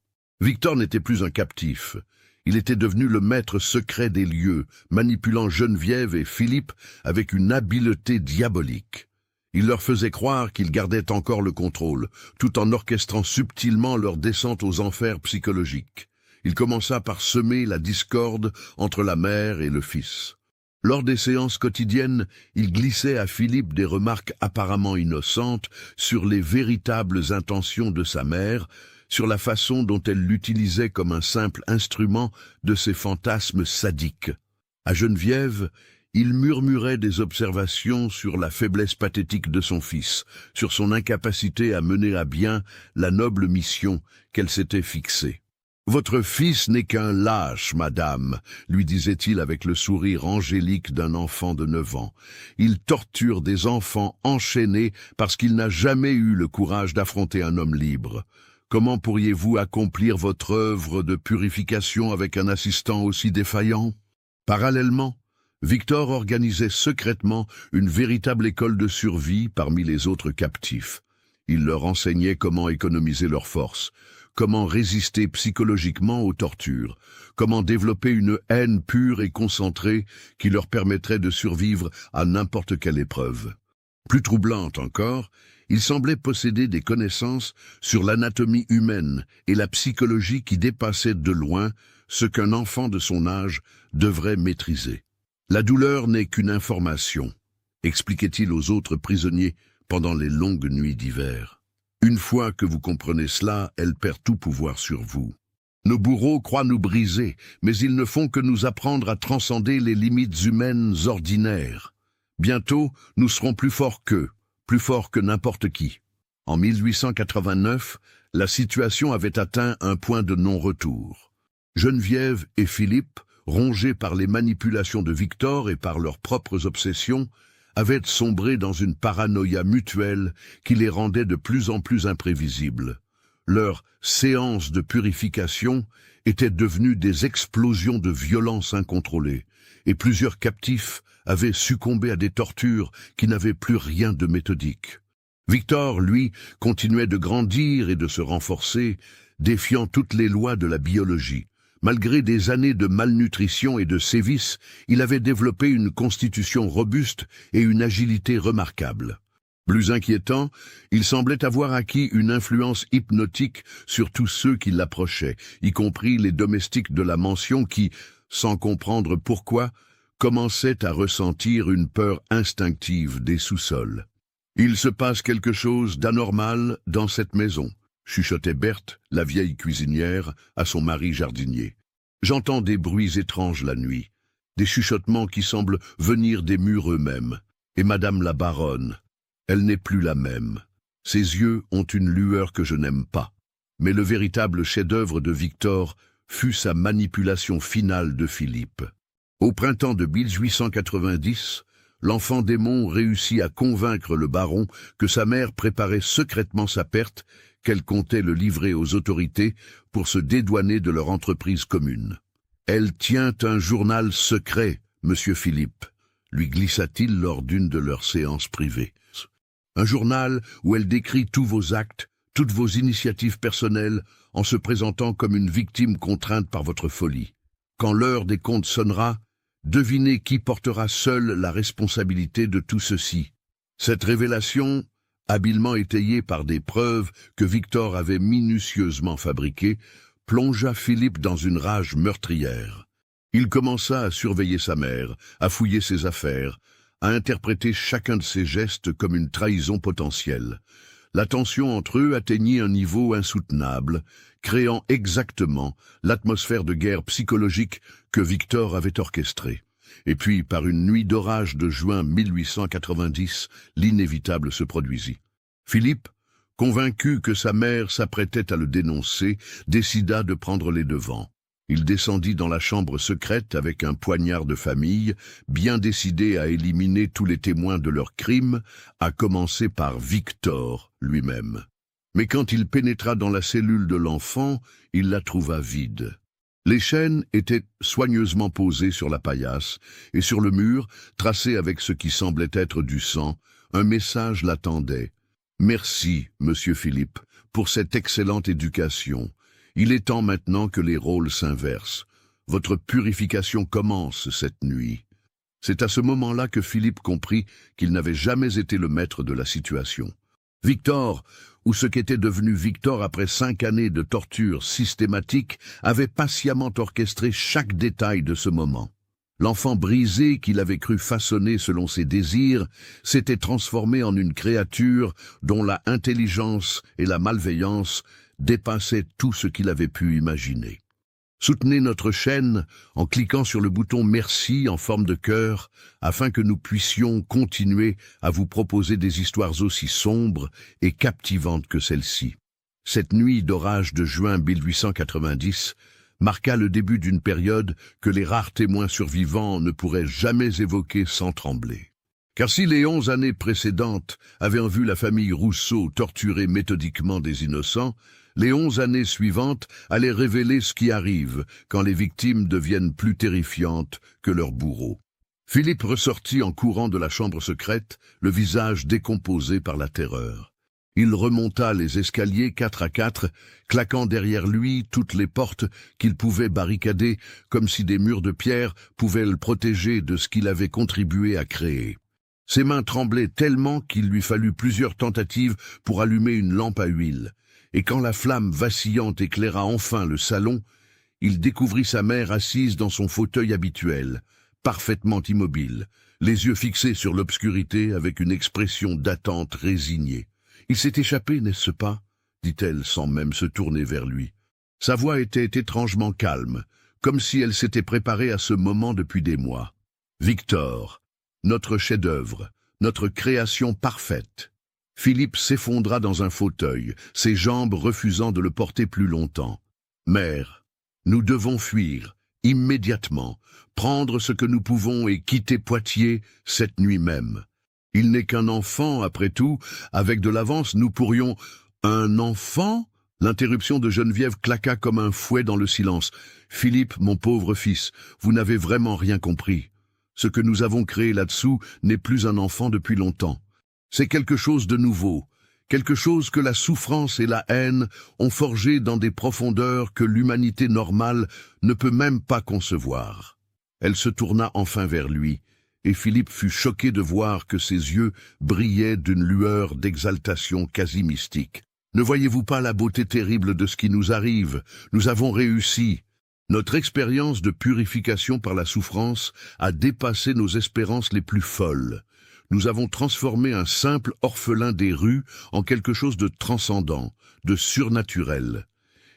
Victor n'était plus un captif. Il était devenu le maître secret des lieux, manipulant Geneviève et Philippe avec une habileté diabolique. Il leur faisait croire qu'il gardait encore le contrôle, tout en orchestrant subtilement leur descente aux enfers psychologiques. Il commença par semer la discorde entre la mère et le fils. Lors des séances quotidiennes, il glissait à Philippe des remarques apparemment innocentes sur les véritables intentions de sa mère, sur la façon dont elle l'utilisait comme un simple instrument de ses fantasmes sadiques. À Geneviève, il murmurait des observations sur la faiblesse pathétique de son fils, sur son incapacité à mener à bien la noble mission qu'elle s'était fixée. « Votre fils n'est qu'un lâche, madame, » lui disait-il avec le sourire angélique d'un enfant de 9 ans. « Il torture des enfants enchaînés parce qu'il n'a jamais eu le courage d'affronter un homme libre. Comment pourriez-vous accomplir votre œuvre de purification avec un assistant aussi défaillant ?» Parallèlement, Victor organisait secrètement une véritable école de survie parmi les autres captifs. Il leur enseignait comment économiser leurs forces, comment résister psychologiquement aux tortures, comment développer une haine pure et concentrée qui leur permettrait de survivre à n'importe quelle épreuve. Plus troublante encore, il semblait posséder des connaissances sur l'anatomie humaine et la psychologie qui dépassaient de loin ce qu'un enfant de son âge devrait maîtriser. La douleur n'est qu'une information, expliquait-il aux autres prisonniers pendant les longues nuits d'hiver. Une fois que vous comprenez cela, elle perd tout pouvoir sur vous. Nos bourreaux croient nous briser, mais ils ne font que nous apprendre à transcender les limites humaines ordinaires. Bientôt, nous serons plus forts qu'eux, plus forts que n'importe qui. En 1889, la situation avait atteint un point de non-retour. Geneviève et Philippe, rongés par les manipulations de Victor et par leurs propres obsessions, avaient sombré dans une paranoïa mutuelle qui les rendait de plus en plus imprévisibles. Leurs séances de purification étaient devenues des explosions de violence incontrôlées, et plusieurs captifs avaient succombé à des tortures qui n'avaient plus rien de méthodique. Victor, lui, continuait de grandir et de se renforcer, défiant toutes les lois de la biologie. Malgré des années de malnutrition et de sévices, il avait développé une constitution robuste et une agilité remarquable. Plus inquiétant, il semblait avoir acquis une influence hypnotique sur tous ceux qui l'approchaient, y compris les domestiques de la mansion qui, sans comprendre pourquoi, commençaient à ressentir une peur instinctive des sous-sols. « Il se passe quelque chose d'anormal dans cette maison », chuchotait Berthe, la vieille cuisinière, à son mari jardinier. « J'entends des bruits étranges la nuit, des chuchotements qui semblent venir des murs eux-mêmes. Et madame la baronne, elle n'est plus la même. Ses yeux ont une lueur que je n'aime pas. » Mais le véritable chef-d'œuvre de Victor fut sa manipulation finale de Philippe. Au printemps de 1890, l'enfant démon réussit à convaincre le baron que sa mère préparait secrètement sa perte, qu'elle comptait le livrer aux autorités pour se dédouaner de leur entreprise commune. « Elle tient un journal secret, monsieur Philippe », lui glissa-t-il lors d'une de leurs séances privées. « Un journal où elle décrit tous vos actes, toutes vos initiatives personnelles, en se présentant comme une victime contrainte par votre folie. Quand l'heure des comptes sonnera, devinez qui portera seul la responsabilité de tout ceci. » Cette révélation, habilement étayée par des preuves que Victor avait minutieusement fabriquées, plongea Philippe dans une rage meurtrière. Il commença à surveiller sa mère, à fouiller ses affaires, à interpréter chacun de ses gestes comme une trahison potentielle. La tension entre eux atteignit un niveau insoutenable, créant exactement l'atmosphère de guerre psychologique que Victor avait orchestrée. Et puis, par une nuit d'orage de juin 1890, l'inévitable se produisit. Philippe, convaincu que sa mère s'apprêtait à le dénoncer, décida de prendre les devants. Il descendit dans la chambre secrète avec un poignard de famille, bien décidé à éliminer tous les témoins de leur crime, à commencer par Victor lui-même. Mais quand il pénétra dans la cellule de l'enfant, il la trouva vide. Les chaînes étaient soigneusement posées sur la paillasse, et sur le mur, tracé avec ce qui semblait être du sang, un message l'attendait. « Merci, monsieur Philippe, pour cette excellente éducation. Il est temps maintenant que les rôles s'inversent. Votre purification commence cette nuit. » C'est à ce moment-là que Philippe comprit qu'il n'avait jamais été le maître de la situation. Victor, ou ce qu'était devenu Victor après 5 années de torture systématique, avait patiemment orchestré chaque détail de ce moment. L'enfant brisé qu'il avait cru façonner selon ses désirs s'était transformé en une créature dont la intelligence et la malveillance dépassait tout ce qu'il avait pu imaginer. Soutenez notre chaîne en cliquant sur le bouton Merci en forme de cœur afin que nous puissions continuer à vous proposer des histoires aussi sombres et captivantes que celle-ci. Cette nuit d'orage de juin 1890 marqua le début d'une période que les rares témoins survivants ne pourraient jamais évoquer sans trembler. Car si les 11 années précédentes avaient vu la famille Rousseau torturer méthodiquement des innocents, les 11 années suivantes allaient révéler ce qui arrive quand les victimes deviennent plus terrifiantes que leurs bourreaux. Philippe ressortit en courant de la chambre secrète, le visage décomposé par la terreur. Il remonta les escaliers 4 à 4, claquant derrière lui toutes les portes qu'il pouvait barricader, comme si des murs de pierre pouvaient le protéger de ce qu'il avait contribué à créer. Ses mains tremblaient tellement qu'il lui fallut plusieurs tentatives pour allumer une lampe à huile. Et quand la flamme vacillante éclaira enfin le salon, il découvrit sa mère assise dans son fauteuil habituel, parfaitement immobile, les yeux fixés sur l'obscurité avec une expression d'attente résignée. « Il s'est échappé, n'est-ce pas ?» dit-elle sans même se tourner vers lui. Sa voix était étrangement calme, comme si elle s'était préparée à ce moment depuis des mois. « Victor, notre chef-d'œuvre, notre création parfaite. » Philippe s'effondra dans un fauteuil, ses jambes refusant de le porter plus longtemps. « Mère, nous devons fuir, immédiatement, prendre ce que nous pouvons et quitter Poitiers cette nuit même. Il n'est qu'un enfant, après tout, avec de l'avance nous pourrions... » « Un enfant ?» L'interruption de Geneviève claqua comme un fouet dans le silence. « Philippe, mon pauvre fils, vous n'avez vraiment rien compris. Ce que nous avons créé là-dessous n'est plus un enfant depuis longtemps. C'est quelque chose de nouveau, quelque chose que la souffrance et la haine ont forgé dans des profondeurs que l'humanité normale ne peut même pas concevoir. » Elle se tourna enfin vers lui, et Philippe fut choqué de voir que ses yeux brillaient d'une lueur d'exaltation quasi mystique. « Ne voyez-vous pas la beauté terrible de ce qui nous arrive? Nous avons réussi. Notre expérience de purification par la souffrance a dépassé nos espérances les plus folles. Nous avons transformé un simple orphelin des rues en quelque chose de transcendant, de surnaturel.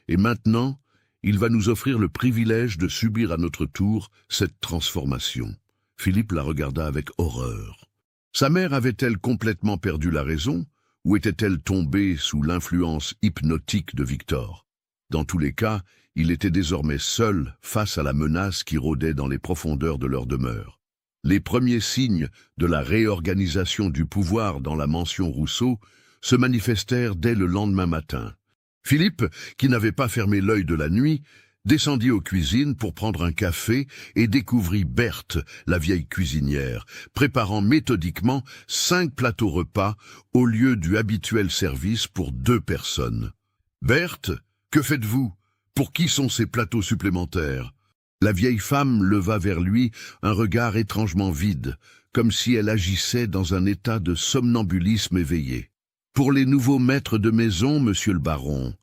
Et maintenant, il va nous offrir le privilège de subir à notre tour cette transformation. » Philippe la regarda avec horreur. Sa mère avait-elle complètement perdu la raison, ou était-elle tombée sous l'influence hypnotique de Victor? Dans tous les cas, il était désormais seul face à la menace qui rôdait dans les profondeurs de leur demeure. Les premiers signes de la réorganisation du pouvoir dans la mansion Rousseau se manifestèrent dès le lendemain matin. Philippe, qui n'avait pas fermé l'œil de la nuit, descendit aux cuisines pour prendre un café et découvrit Berthe, la vieille cuisinière, préparant méthodiquement 5 plateaux repas au lieu du habituel service pour 2 personnes. « Berthe, que faites-vous? Pour qui sont ces plateaux supplémentaires ?» La vieille femme leva vers lui un regard étrangement vide, comme si elle agissait dans un état de somnambulisme éveillé. « Pour les nouveaux maîtres de maison, monsieur le baron.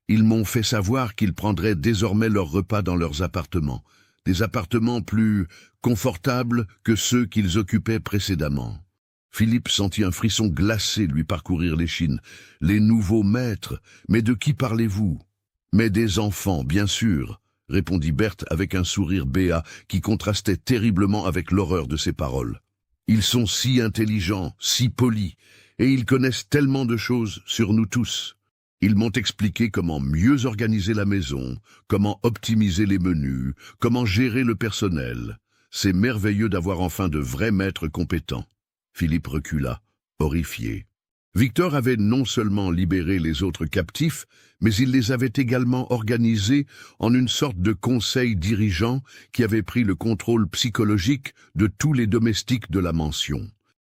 Ils m'ont fait savoir qu'ils prendraient désormais leurs repas dans leurs appartements, des appartements plus confortables que ceux qu'ils occupaient précédemment. » Philippe sentit un frisson glacé lui parcourir l'échine. « Les nouveaux maîtres, mais de qui parlez-vous ?»« Mais des enfants, bien sûr, » répondit Berthe avec un sourire béat qui contrastait terriblement avec l'horreur de ses paroles. « Ils sont si intelligents, si polis, et ils connaissent tellement de choses sur nous tous. Ils m'ont expliqué comment mieux organiser la maison, comment optimiser les menus, comment gérer le personnel. C'est merveilleux d'avoir enfin de vrais maîtres compétents. » Philippe recula, horrifié. Victor avait non seulement libéré les autres captifs, mais il les avait également organisés en une sorte de conseil dirigeant qui avait pris le contrôle psychologique de tous les domestiques de la mansion.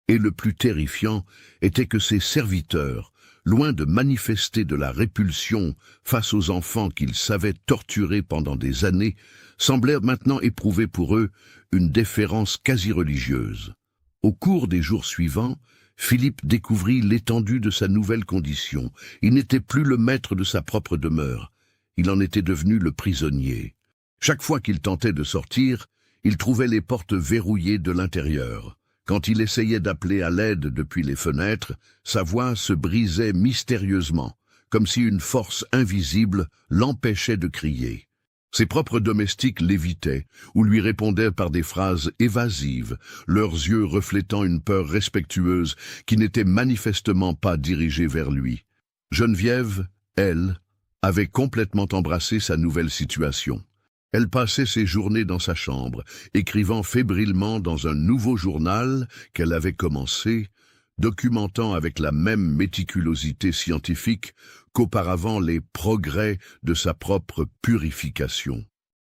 Et le plus terrifiant était que ses serviteurs, loin de manifester de la répulsion face aux enfants qu'ils savaient torturer pendant des années, semblèrent maintenant éprouver pour eux une déférence quasi religieuse. Au cours des jours suivants, Philippe découvrit l'étendue de sa nouvelle condition. Il n'était plus le maître de sa propre demeure, il en était devenu le prisonnier. Chaque fois qu'il tentait de sortir, il trouvait les portes verrouillées de l'intérieur. Quand il essayait d'appeler à l'aide depuis les fenêtres, sa voix se brisait mystérieusement, comme si une force invisible l'empêchait de crier. Ses propres domestiques l'évitaient ou lui répondaient par des phrases évasives, leurs yeux reflétant une peur respectueuse qui n'était manifestement pas dirigée vers lui. Geneviève, elle, avait complètement embrassé sa nouvelle situation. Elle passait ses journées dans sa chambre, écrivant fébrilement dans un nouveau journal qu'elle avait commencé, documentant avec la même méticulosité scientifique qu'auparavant les progrès de sa propre purification.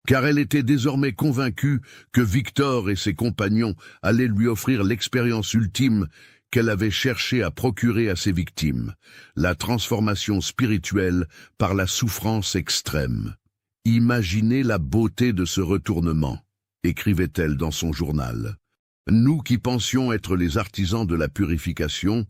Car elle était désormais convaincue que Victor et ses compagnons allaient lui offrir l'expérience ultime qu'elle avait cherché à procurer à ses victimes, la transformation spirituelle par la souffrance extrême. « Imaginez la beauté de ce retournement », écrivait-elle dans son journal. « Nous qui pensions être les artisans de la purification,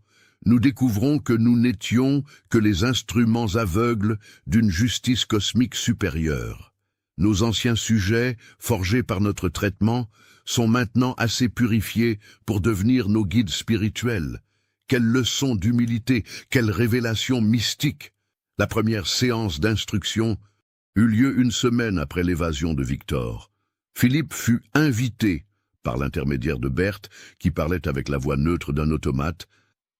nous découvrons que nous n'étions que les instruments aveugles d'une justice cosmique supérieure. Nos anciens sujets, forgés par notre traitement, sont maintenant assez purifiés pour devenir nos guides spirituels. Quelle leçon d'humilité, quelle révélation mystique! La première séance d'instruction eut lieu une semaine après l'évasion de Victor. Philippe fut invité, par l'intermédiaire de Berthe, qui parlait avec la voix neutre d'un automate,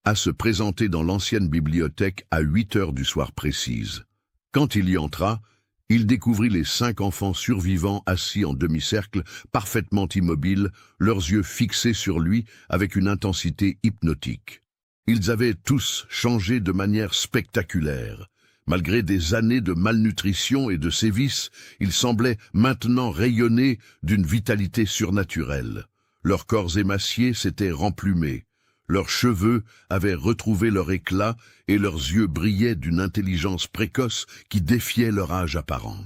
à se présenter dans l'ancienne bibliothèque à 8 heures du soir précise. Quand il y entra, il découvrit les 5 enfants survivants assis en demi-cercle, parfaitement immobiles, leurs yeux fixés sur lui avec une intensité hypnotique. Ils avaient tous changé de manière spectaculaire. Malgré des années de malnutrition et de sévices, ils semblaient maintenant rayonner d'une vitalité surnaturelle. Leurs corps émaciés s'étaient remplumés. Leurs cheveux avaient retrouvé leur éclat et leurs yeux brillaient d'une intelligence précoce qui défiait leur âge apparent.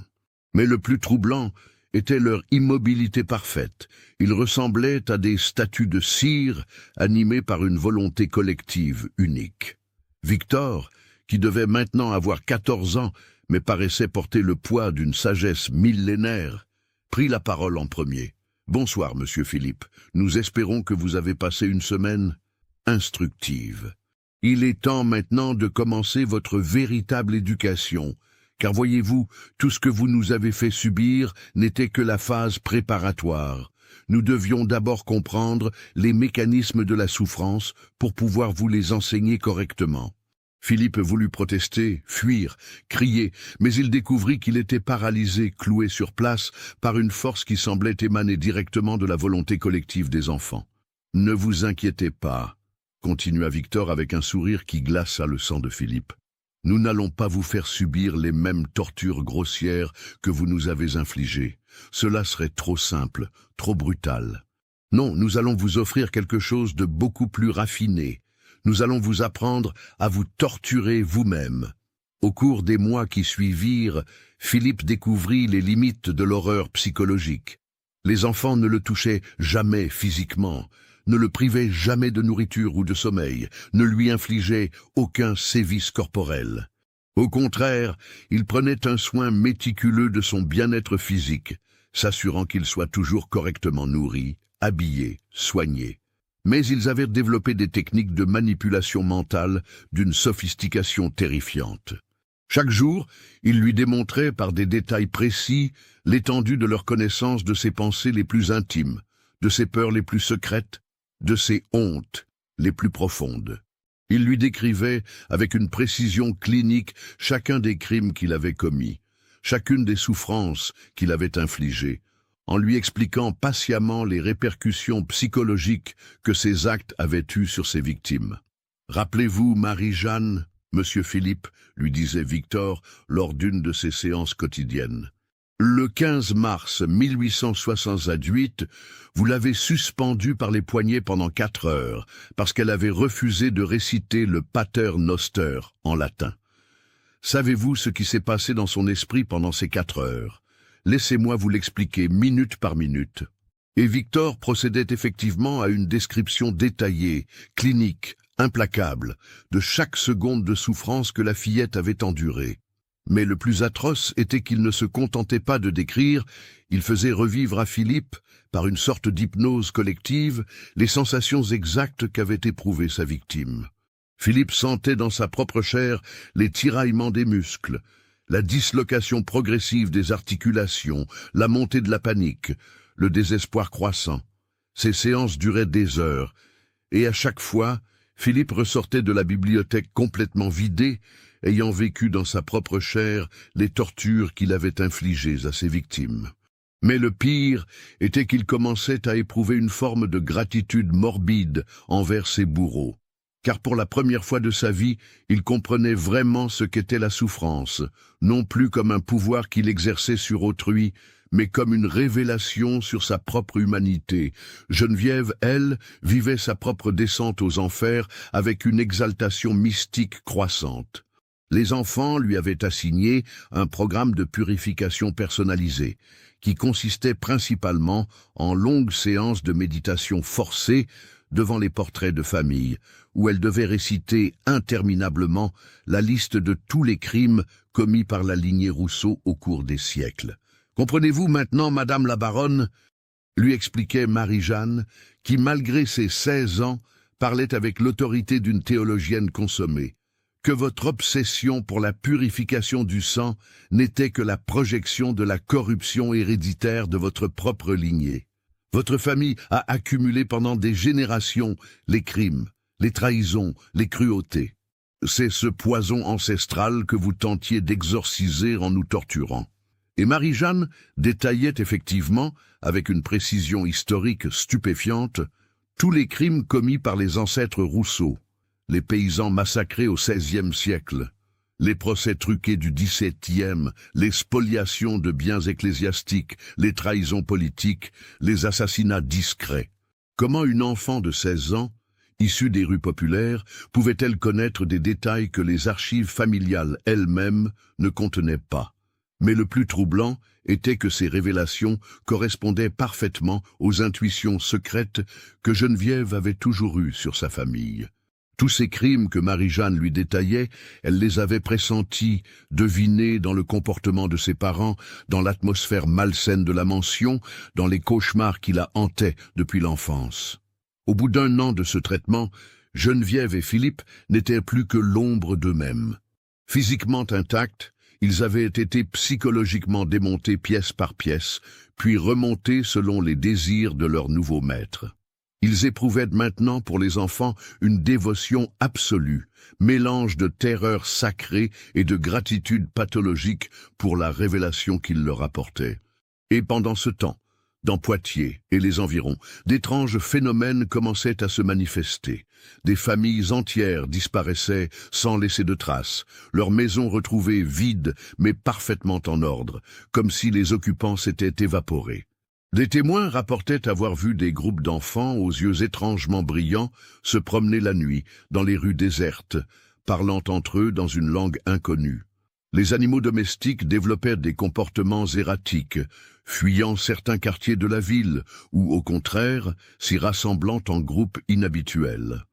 Mais le plus troublant était leur immobilité parfaite. Ils ressemblaient à des statues de cire animées par une volonté collective unique. Victor, qui devait maintenant avoir 14 ans, mais paraissait porter le poids d'une sagesse millénaire, prit la parole en premier. « Bonsoir, monsieur Philippe. Nous espérons que vous avez passé une semaine instructive. Il est temps maintenant de commencer votre véritable éducation, car voyez-vous, tout ce que vous nous avez fait subir n'était que la phase préparatoire. Nous devions d'abord comprendre les mécanismes de la souffrance pour pouvoir vous les enseigner correctement. » Philippe voulut protester, fuir, crier, mais il découvrit qu'il était paralysé, cloué sur place par une force qui semblait émaner directement de la volonté collective des enfants. « Ne vous inquiétez pas », continua Victor avec un sourire qui glaça le sang de Philippe. « Nous n'allons pas vous faire subir les mêmes tortures grossières que vous nous avez infligées. Cela serait trop simple, trop brutal. Non, nous allons vous offrir quelque chose de beaucoup plus raffiné. Nous allons vous apprendre à vous torturer vous-même. » Au cours des mois qui suivirent, Philippe découvrit les limites de l'horreur psychologique. Les enfants ne le touchaient jamais physiquement, ne le privaient jamais de nourriture ou de sommeil, ne lui infligeaient aucun sévice corporel. Au contraire, il prenait un soin méticuleux de son bien-être physique, s'assurant qu'il soit toujours correctement nourri, habillé, soigné. Mais ils avaient développé des techniques de manipulation mentale d'une sophistication terrifiante. Chaque jour, ils lui démontraient par des détails précis l'étendue de leur connaissance de ses pensées les plus intimes, de ses peurs les plus secrètes, de ses hontes les plus profondes. Ils lui décrivaient avec une précision clinique chacun des crimes qu'il avait commis, chacune des souffrances qu'il avait infligées, en lui expliquant patiemment les répercussions psychologiques que ces actes avaient eues sur ses victimes. « Rappelez-vous Marie-Jeanne, monsieur Philippe, lui disait Victor lors d'une de ses séances quotidiennes. Le 15 mars 1868, vous l'avez suspendue par les poignets pendant 4 heures, parce qu'elle avait refusé de réciter le Pater Noster en latin. Savez-vous ce qui s'est passé dans son esprit pendant ces 4 heures? Laissez-moi vous l'expliquer minute par minute. » Et Victor procédait effectivement à une description détaillée, clinique, implacable, de chaque seconde de souffrance que la fillette avait endurée. Mais le plus atroce était qu'il ne se contentait pas de décrire, il faisait revivre à Philippe, par une sorte d'hypnose collective, les sensations exactes qu'avait éprouvées sa victime. Philippe sentait dans sa propre chair les tiraillements des muscles, la dislocation progressive des articulations, la montée de la panique, le désespoir croissant. Ces séances duraient des heures, et à chaque fois, Philippe ressortait de la bibliothèque complètement vidé, ayant vécu dans sa propre chair les tortures qu'il avait infligées à ses victimes. Mais le pire était qu'il commençait à éprouver une forme de gratitude morbide envers ses bourreaux. Car pour la première fois de sa vie, il comprenait vraiment ce qu'était la souffrance, non plus comme un pouvoir qu'il exerçait sur autrui, mais comme une révélation sur sa propre humanité. Geneviève, elle, vivait sa propre descente aux enfers avec une exaltation mystique croissante. Les enfants lui avaient assigné un programme de purification personnalisé, qui consistait principalement en longues séances de méditation forcée devant les portraits de famille, où elle devait réciter interminablement la liste de tous les crimes commis par la lignée Rousseau au cours des siècles. « Comprenez-vous maintenant, Madame la Baronne ?» lui expliquait Marie-Jeanne, qui, malgré ses 16 ans, parlait avec l'autorité d'une théologienne consommée, que votre obsession pour la purification du sang n'était que la projection de la corruption héréditaire de votre propre lignée. Votre famille a accumulé pendant des générations les crimes, les trahisons, les cruautés. C'est ce poison ancestral que vous tentiez d'exorciser en nous torturant. Et Marie-Jeanne détaillait effectivement, avec une précision historique stupéfiante, tous les crimes commis par les ancêtres Rousseau, les paysans massacrés au XVIe siècle, les procès truqués du XVIIe, les spoliations de biens ecclésiastiques, les trahisons politiques, les assassinats discrets. Comment une enfant de 16 ans, issue des rues populaires, pouvait-elle connaître des détails que les archives familiales elles-mêmes ne contenaient pas? Mais le plus troublant était que ces révélations correspondaient parfaitement aux intuitions secrètes que Geneviève avait toujours eues sur sa famille. Tous ces crimes que Marie-Jeanne lui détaillait, elle les avait pressentis, devinés dans le comportement de ses parents, dans l'atmosphère malsaine de la mansion, dans les cauchemars qui la hantaient depuis l'enfance. Au bout d'1 an de ce traitement, Geneviève et Philippe n'étaient plus que l'ombre d'eux-mêmes. Physiquement intacts, ils avaient été psychologiquement démontés pièce par pièce, puis remontés selon les désirs de leur nouveau maître. Ils éprouvaient maintenant pour les enfants une dévotion absolue, mélange de terreur sacrée et de gratitude pathologique pour la révélation qu'ils leur apportaient. Et pendant ce temps, dans Poitiers et les environs, d'étranges phénomènes commençaient à se manifester. Des familles entières disparaissaient sans laisser de traces, leurs maisons retrouvées vides mais parfaitement en ordre, comme si les occupants s'étaient évaporés. Des témoins rapportaient avoir vu des groupes d'enfants aux yeux étrangement brillants se promener la nuit dans les rues désertes, parlant entre eux dans une langue inconnue. Les animaux domestiques développèrent des comportements erratiques, fuyant certains quartiers de la ville, ou au contraire, s'y rassemblant en groupes inhabituels.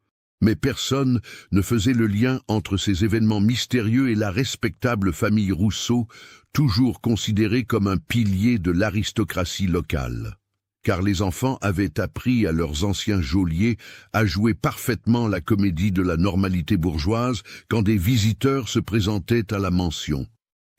Mais personne ne faisait le lien entre ces événements mystérieux et la respectable famille Rousseau, toujours considérée comme un pilier de l'aristocratie locale. Car les enfants avaient appris à leurs anciens geôliers à jouer parfaitement la comédie de la normalité bourgeoise quand des visiteurs se présentaient à la mansion.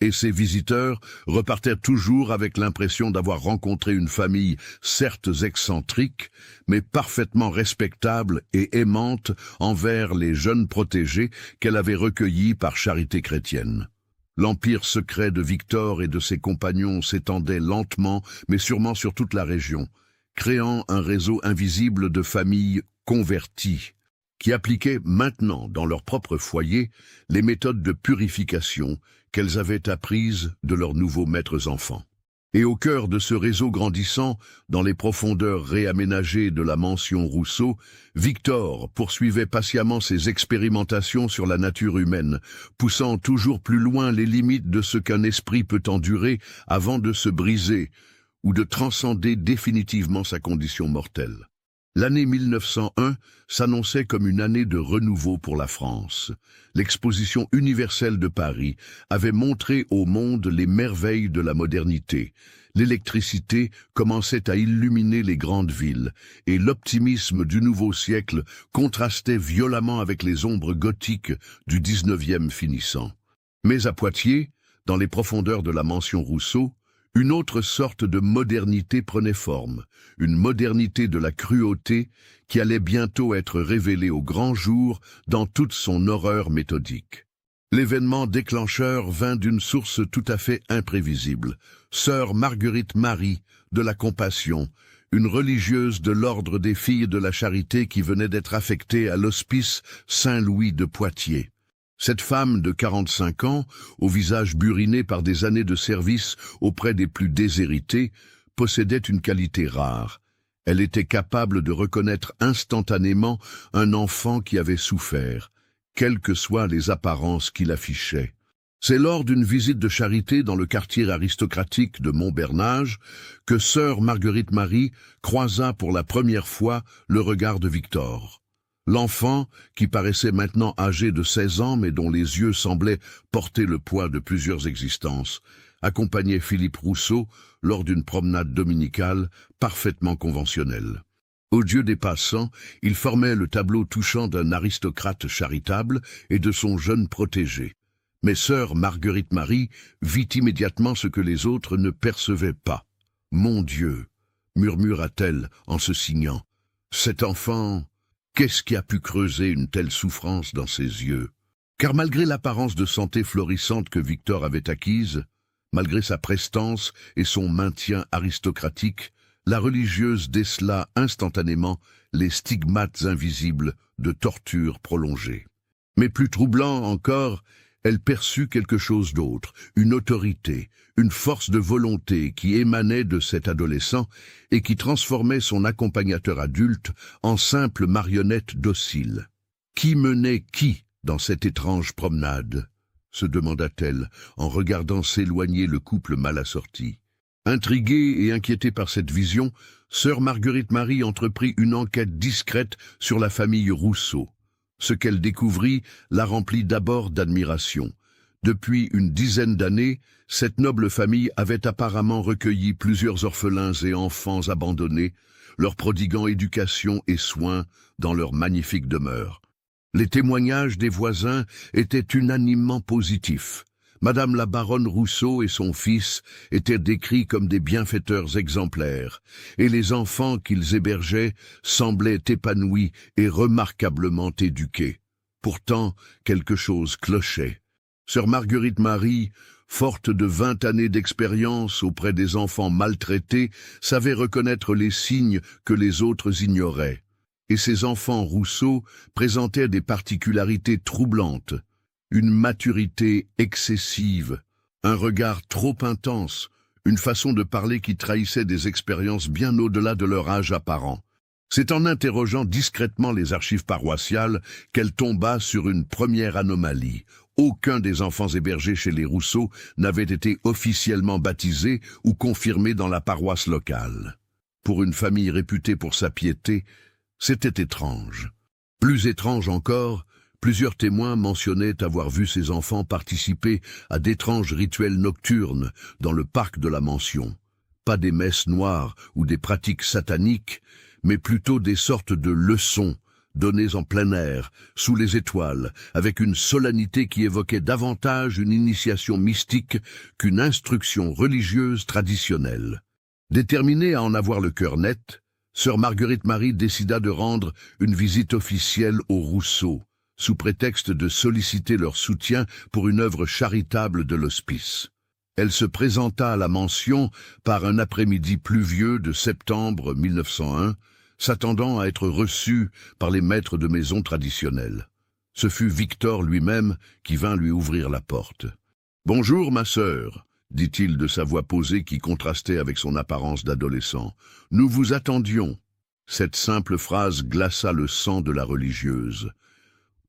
Et ces visiteurs repartèrent toujours avec l'impression d'avoir rencontré une famille certes excentrique, mais parfaitement respectable et aimante envers les jeunes protégés qu'elle avait recueillis par charité chrétienne. L'empire secret de Victor et de ses compagnons s'étendait lentement, mais sûrement sur toute la région, créant un réseau invisible de familles converties, qui appliquaient maintenant dans leur propre foyer les méthodes de purification qu'elles avaient apprises de leurs nouveaux maîtres enfants. Et au cœur de ce réseau grandissant, dans les profondeurs réaménagées de la mansion Rousseau, Victor poursuivait patiemment ses expérimentations sur la nature humaine, poussant toujours plus loin les limites de ce qu'un esprit peut endurer avant de se briser ou de transcender définitivement sa condition mortelle. L'année 1901 s'annonçait comme une année de renouveau pour la France. L'exposition universelle de Paris avait montré au monde les merveilles de la modernité. L'électricité commençait à illuminer les grandes villes, et l'optimisme du nouveau siècle contrastait violemment avec les ombres gothiques du 19e finissant. Mais à Poitiers, dans les profondeurs de la mansion Rousseau, une autre sorte de modernité prenait forme, une modernité de la cruauté qui allait bientôt être révélée au grand jour dans toute son horreur méthodique. L'événement déclencheur vint d'une source tout à fait imprévisible. Sœur Marguerite Marie, de la Compassion, une religieuse de l'ordre des Filles de la Charité qui venait d'être affectée à l'hospice Saint-Louis de Poitiers. Cette femme de 45 ans, au visage buriné par des années de service auprès des plus déshérités, possédait une qualité rare. Elle était capable de reconnaître instantanément un enfant qui avait souffert, quelles que soient les apparences qu'il affichait. C'est lors d'une visite de charité dans le quartier aristocratique de Montbernage que sœur Marguerite Marie croisa pour la première fois le regard de Victor. L'enfant, qui paraissait maintenant âgé de 16 ans mais dont les yeux semblaient porter le poids de plusieurs existences, accompagnait Philippe Rousseau lors d'une promenade dominicale parfaitement conventionnelle. Aux yeux des passants, il formait le tableau touchant d'un aristocrate charitable et de son jeune protégé. Mais sœur Marguerite Marie vit immédiatement ce que les autres ne percevaient pas. « Mon Dieu !» murmura-t-elle en se signant. « Cet enfant... Qu'est-ce qui a pu creuser une telle souffrance dans ses yeux? » Car malgré l'apparence de santé florissante que Victor avait acquise, malgré sa prestance et son maintien aristocratique, la religieuse décela instantanément les stigmates invisibles de tortures prolongées. Mais plus troublant encore, elle perçut quelque chose d'autre, une autorité, une force de volonté qui émanait de cet adolescent et qui transformait son accompagnateur adulte en simple marionnette docile. Qui menait qui dans cette étrange promenade? Se demanda-t-elle en regardant s'éloigner le couple mal assorti. Intriguée et inquiétée par cette vision, sœur Marguerite Marie entreprit une enquête discrète sur la famille Rousseau. Ce qu'elle découvrit la remplit d'abord d'admiration. Depuis une dizaine d'années, cette noble famille avait apparemment recueilli plusieurs orphelins et enfants abandonnés, leur prodiguant éducation et soins dans leur magnifique demeure. Les témoignages des voisins étaient unanimement positifs. Madame la baronne Rousseau et son fils étaient décrits comme des bienfaiteurs exemplaires, et les enfants qu'ils hébergeaient semblaient épanouis et remarquablement éduqués. Pourtant, quelque chose clochait. Sœur Marguerite Marie, forte de 20 années d'expérience auprès des enfants maltraités, savait reconnaître les signes que les autres ignoraient. Et ces enfants Rousseau présentaient des particularités troublantes. Une maturité excessive, un regard trop intense, une façon de parler qui trahissait des expériences bien au-delà de leur âge apparent. C'est en interrogeant discrètement les archives paroissiales qu'elle tomba sur une première anomalie. Aucun des enfants hébergés chez les Rousseau n'avait été officiellement baptisé ou confirmé dans la paroisse locale. Pour une famille réputée pour sa piété, c'était étrange. Plus étrange encore, plusieurs témoins mentionnaient avoir vu ces enfants participer à d'étranges rituels nocturnes dans le parc de la mansion. Pas des messes noires ou des pratiques sataniques, mais plutôt des sortes de leçons données en plein air, sous les étoiles, avec une solennité qui évoquait davantage une initiation mystique qu'une instruction religieuse traditionnelle. Déterminée à en avoir le cœur net, sœur Marguerite Marie décida de rendre une visite officielle aux Rousseau, sous prétexte de solliciter leur soutien pour une œuvre charitable de l'hospice. Elle se présenta à la mansion par un après-midi pluvieux de septembre 1901, s'attendant à être reçue par les maîtres de maison traditionnels. Ce fut Victor lui-même qui vint lui ouvrir la porte. « Bonjour, ma sœur », dit-il de sa voix posée qui contrastait avec son apparence d'adolescent. « Nous vous attendions. » Cette simple phrase glaça le sang de la religieuse.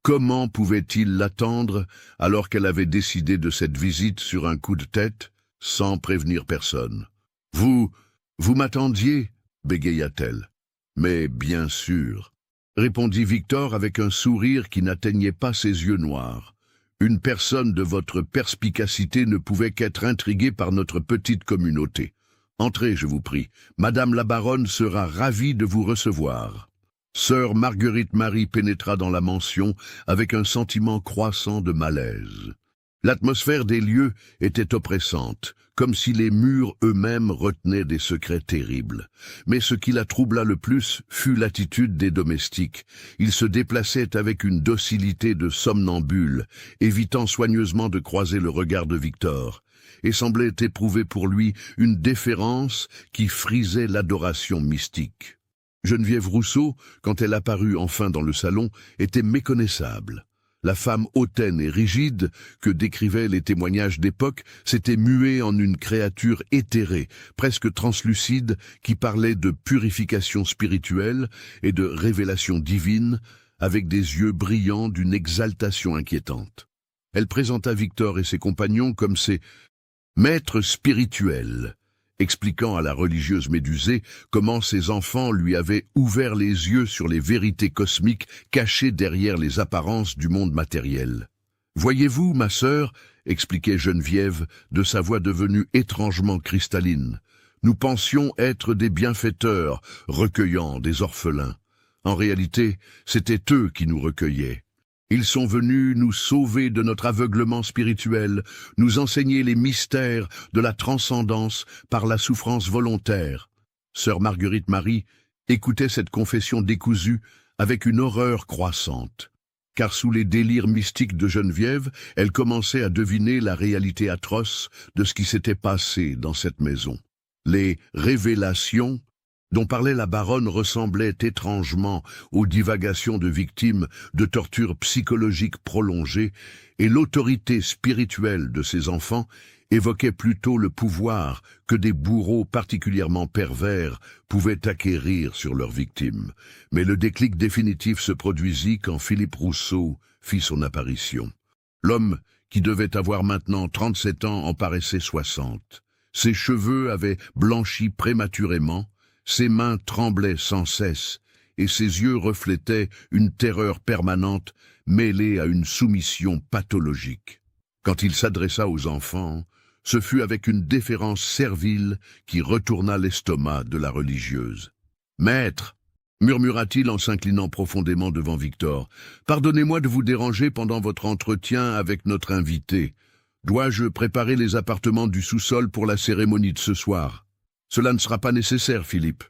Comment pouvait-il l'attendre alors qu'elle avait décidé de cette visite sur un coup de tête, sans prévenir personne? Vous m'attendiez » bégaya-t-elle. Mais bien sûr, répondit Victor avec un sourire qui n'atteignait pas ses yeux noirs. Une personne de votre perspicacité ne pouvait qu'être intriguée par notre petite communauté. Entrez, je vous prie. Madame la baronne sera ravie de vous recevoir. Sœur Marguerite Marie pénétra dans la mansion avec un sentiment croissant de malaise. L'atmosphère des lieux était oppressante, comme si les murs eux-mêmes retenaient des secrets terribles. Mais ce qui la troubla le plus fut l'attitude des domestiques. Ils se déplaçaient avec une docilité de somnambules, évitant soigneusement de croiser le regard de Victor, et semblaient éprouver pour lui une déférence qui frisait l'adoration mystique. Geneviève Rousseau, quand elle apparut enfin dans le salon, était méconnaissable. La femme hautaine et rigide, que décrivaient les témoignages d'époque, s'était muée en une créature éthérée, presque translucide, qui parlait de purification spirituelle et de révélation divine, avec des yeux brillants d'une exaltation inquiétante. Elle présenta Victor et ses compagnons comme ses maîtres spirituels, expliquant à la religieuse médusée comment ses enfants lui avaient ouvert les yeux sur les vérités cosmiques cachées derrière les apparences du monde matériel. « Voyez-vous, ma sœur, expliquait Geneviève, de sa voix devenue étrangement cristalline, nous pensions être des bienfaiteurs, recueillant des orphelins. En réalité, c'était eux qui nous recueillaient. Ils sont venus nous sauver de notre aveuglement spirituel, nous enseigner les mystères de la transcendance par la souffrance volontaire. » Sœur Marguerite Marie écoutait cette confession décousue avec une horreur croissante. Car sous les délires mystiques de Geneviève, elle commençait à deviner la réalité atroce de ce qui s'était passé dans cette maison. Les révélations dont parlait la baronne ressemblaient étrangement aux divagations de victimes de tortures psychologiques prolongées, et l'autorité spirituelle de ses enfants évoquait plutôt le pouvoir que des bourreaux particulièrement pervers pouvaient acquérir sur leurs victimes. Mais le déclic définitif se produisit quand Philippe Rousseau fit son apparition. L'homme, qui devait avoir maintenant 37 ans, en paraissait 60. Ses cheveux avaient blanchi prématurément, ses mains tremblaient sans cesse, et ses yeux reflétaient une terreur permanente mêlée à une soumission pathologique. Quand il s'adressa aux enfants, ce fut avec une déférence servile qui retourna l'estomac de la religieuse. « Maître !» murmura-t-il en s'inclinant profondément devant Victor, « pardonnez-moi de vous déranger pendant votre entretien avec notre invité. Dois-je préparer les appartements du sous-sol pour la cérémonie de ce soir ?»« Cela ne sera pas nécessaire, Philippe, »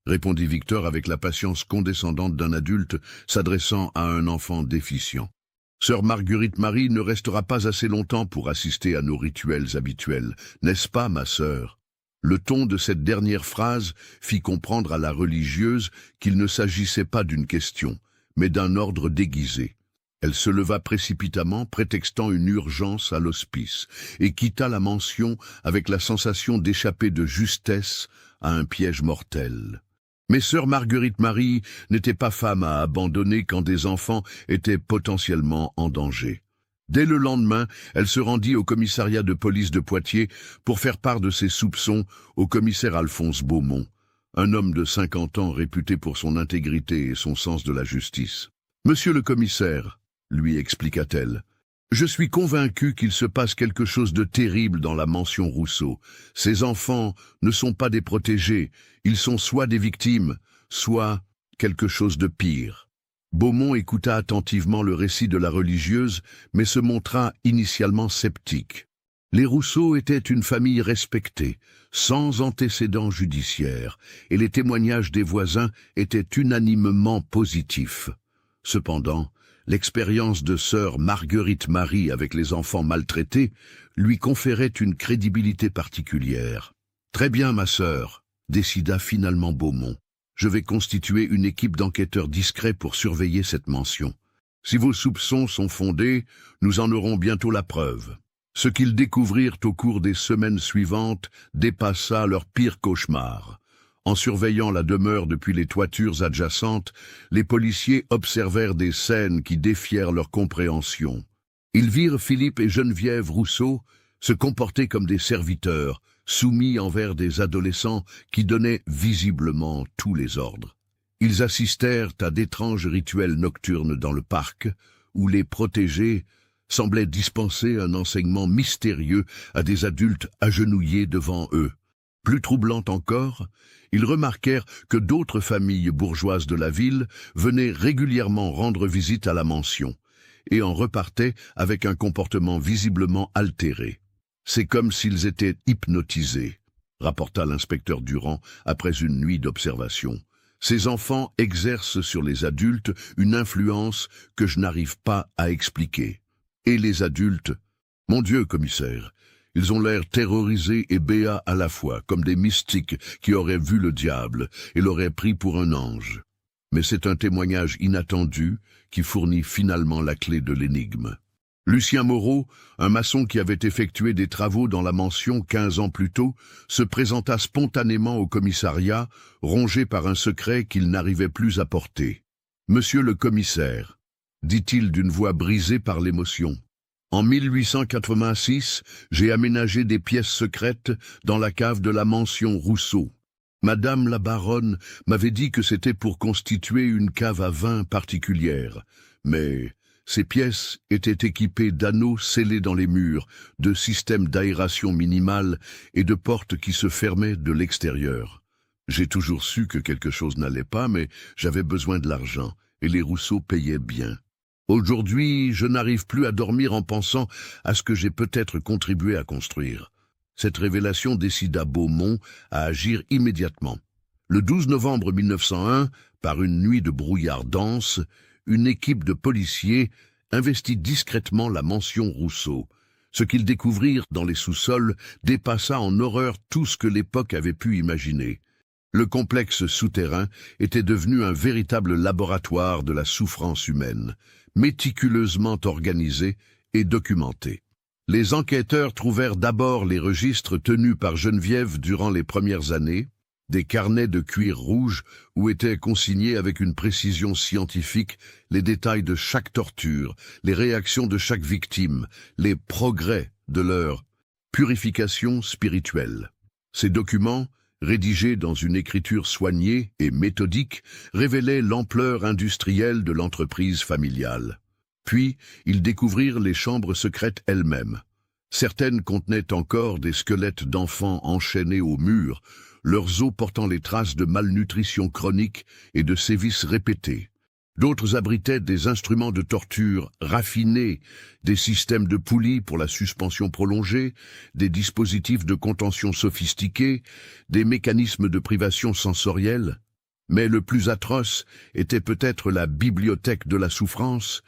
répondit Victor avec la patience condescendante d'un adulte s'adressant à un enfant déficient. « Sœur Marguerite Marie ne restera pas assez longtemps pour assister à nos rituels habituels, n'est-ce pas, ma sœur ?» Le ton de cette dernière phrase fit comprendre à la religieuse qu'il ne s'agissait pas d'une question, mais d'un ordre déguisé. Elle se leva précipitamment, prétextant une urgence à l'hospice, et quitta la mansion avec la sensation d'échapper de justesse à un piège mortel. Mais sœur Marguerite Marie n'était pas femme à abandonner quand des enfants étaient potentiellement en danger. Dès le lendemain, elle se rendit au commissariat de police de Poitiers pour faire part de ses soupçons au commissaire Alphonse Beaumont, un homme de 50 ans réputé pour son intégrité et son sens de la justice. « Monsieur le commissaire, » lui expliqua-t-elle, « je suis convaincu qu'il se passe quelque chose de terrible dans la mansion Rousseau. Ces enfants ne sont pas des protégés, ils sont soit des victimes, soit quelque chose de pire. » Beaumont écouta attentivement le récit de la religieuse, mais se montra initialement sceptique. Les Rousseau étaient une famille respectée, sans antécédents judiciaires, et les témoignages des voisins étaient unanimement positifs. Cependant, l'expérience de sœur Marguerite Marie avec les enfants maltraités lui conférait une crédibilité particulière. « Très bien, ma sœur, » décida finalement Beaumont. « Je vais constituer une équipe d'enquêteurs discrets pour surveiller cette mansion. Si vos soupçons sont fondés, nous en aurons bientôt la preuve. » Ce qu'ils découvrirent au cours des semaines suivantes dépassa leur pire cauchemar. En surveillant la demeure depuis les toitures adjacentes, les policiers observèrent des scènes qui défièrent leur compréhension. Ils virent Philippe et Geneviève Rousseau se comporter comme des serviteurs, soumis envers des adolescents qui donnaient visiblement tous les ordres. Ils assistèrent à d'étranges rituels nocturnes dans le parc, où les protégés semblaient dispenser un enseignement mystérieux à des adultes agenouillés devant eux. Plus troublant encore, ils remarquèrent que d'autres familles bourgeoises de la ville venaient régulièrement rendre visite à la mansion, et en repartaient avec un comportement visiblement altéré. C'est comme s'ils étaient hypnotisés, rapporta l'inspecteur Durand après une nuit d'observation. Ces enfants exercent sur les adultes une influence que je n'arrive pas à expliquer. Et les adultes, mon Dieu, commissaire, ils ont l'air terrorisés et béats à la fois, comme des mystiques qui auraient vu le diable et l'auraient pris pour un ange. Mais c'est un témoignage inattendu qui fournit finalement la clé de l'énigme. Lucien Moreau, un maçon qui avait effectué des travaux dans la mansion 15 ans plus tôt, se présenta spontanément au commissariat, rongé par un secret qu'il n'arrivait plus à porter. « Monsieur le commissaire », dit-il d'une voix brisée par l'émotion. En 1886, j'ai aménagé des pièces secrètes dans la cave de la mansion Rousseau. Madame la baronne m'avait dit que c'était pour constituer une cave à vin particulière, mais ces pièces étaient équipées d'anneaux scellés dans les murs, de systèmes d'aération minimale et de portes qui se fermaient de l'extérieur. J'ai toujours su que quelque chose n'allait pas, mais j'avais besoin de l'argent, et les Rousseau payaient bien. Aujourd'hui, je n'arrive plus à dormir en pensant à ce que j'ai peut-être contribué à construire. Cette révélation décida Beaumont à agir immédiatement. Le 12 novembre 1901, par une nuit de brouillard dense, une équipe de policiers investit discrètement la mansion Rousseau. Ce qu'ils découvrirent dans les sous-sols dépassa en horreur tout ce que l'époque avait pu imaginer. Le complexe souterrain était devenu un véritable laboratoire de la souffrance humaine, méticuleusement organisé et documenté. Les enquêteurs trouvèrent d'abord les registres tenus par Geneviève durant les premières années, des carnets de cuir rouge où étaient consignés avec une précision scientifique les détails de chaque torture, les réactions de chaque victime, les progrès de leur purification spirituelle. Ces documents, rédigés dans une écriture soignée et méthodique, révélaient l'ampleur industrielle de l'entreprise familiale. Puis, ils découvrirent les chambres secrètes elles-mêmes. Certaines contenaient encore des squelettes d'enfants enchaînés au mur, leurs os portant les traces de malnutrition chronique et de sévices répétés. D'autres abritaient des instruments de torture raffinés, des systèmes de poulies pour la suspension prolongée, des dispositifs de contention sophistiqués, des mécanismes de privation sensorielle. Mais le plus atroce était peut-être la bibliothèque de la souffrance,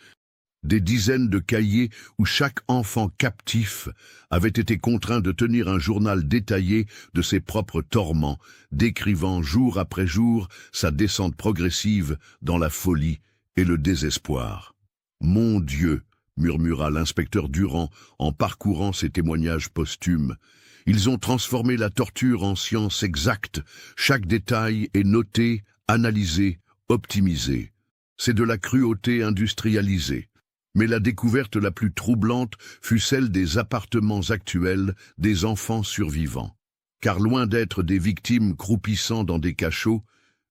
des dizaines de cahiers où chaque enfant captif avait été contraint de tenir un journal détaillé de ses propres torments, décrivant jour après jour sa descente progressive dans la folie et le désespoir. « Mon Dieu !» murmura l'inspecteur Durand en parcourant ces témoignages posthumes. « Ils ont transformé la torture en science exacte. Chaque détail est noté, analysé, optimisé. C'est de la cruauté industrialisée. » Mais la découverte la plus troublante fut celle des appartements actuels des enfants survivants. Car loin d'être des victimes croupissant dans des cachots,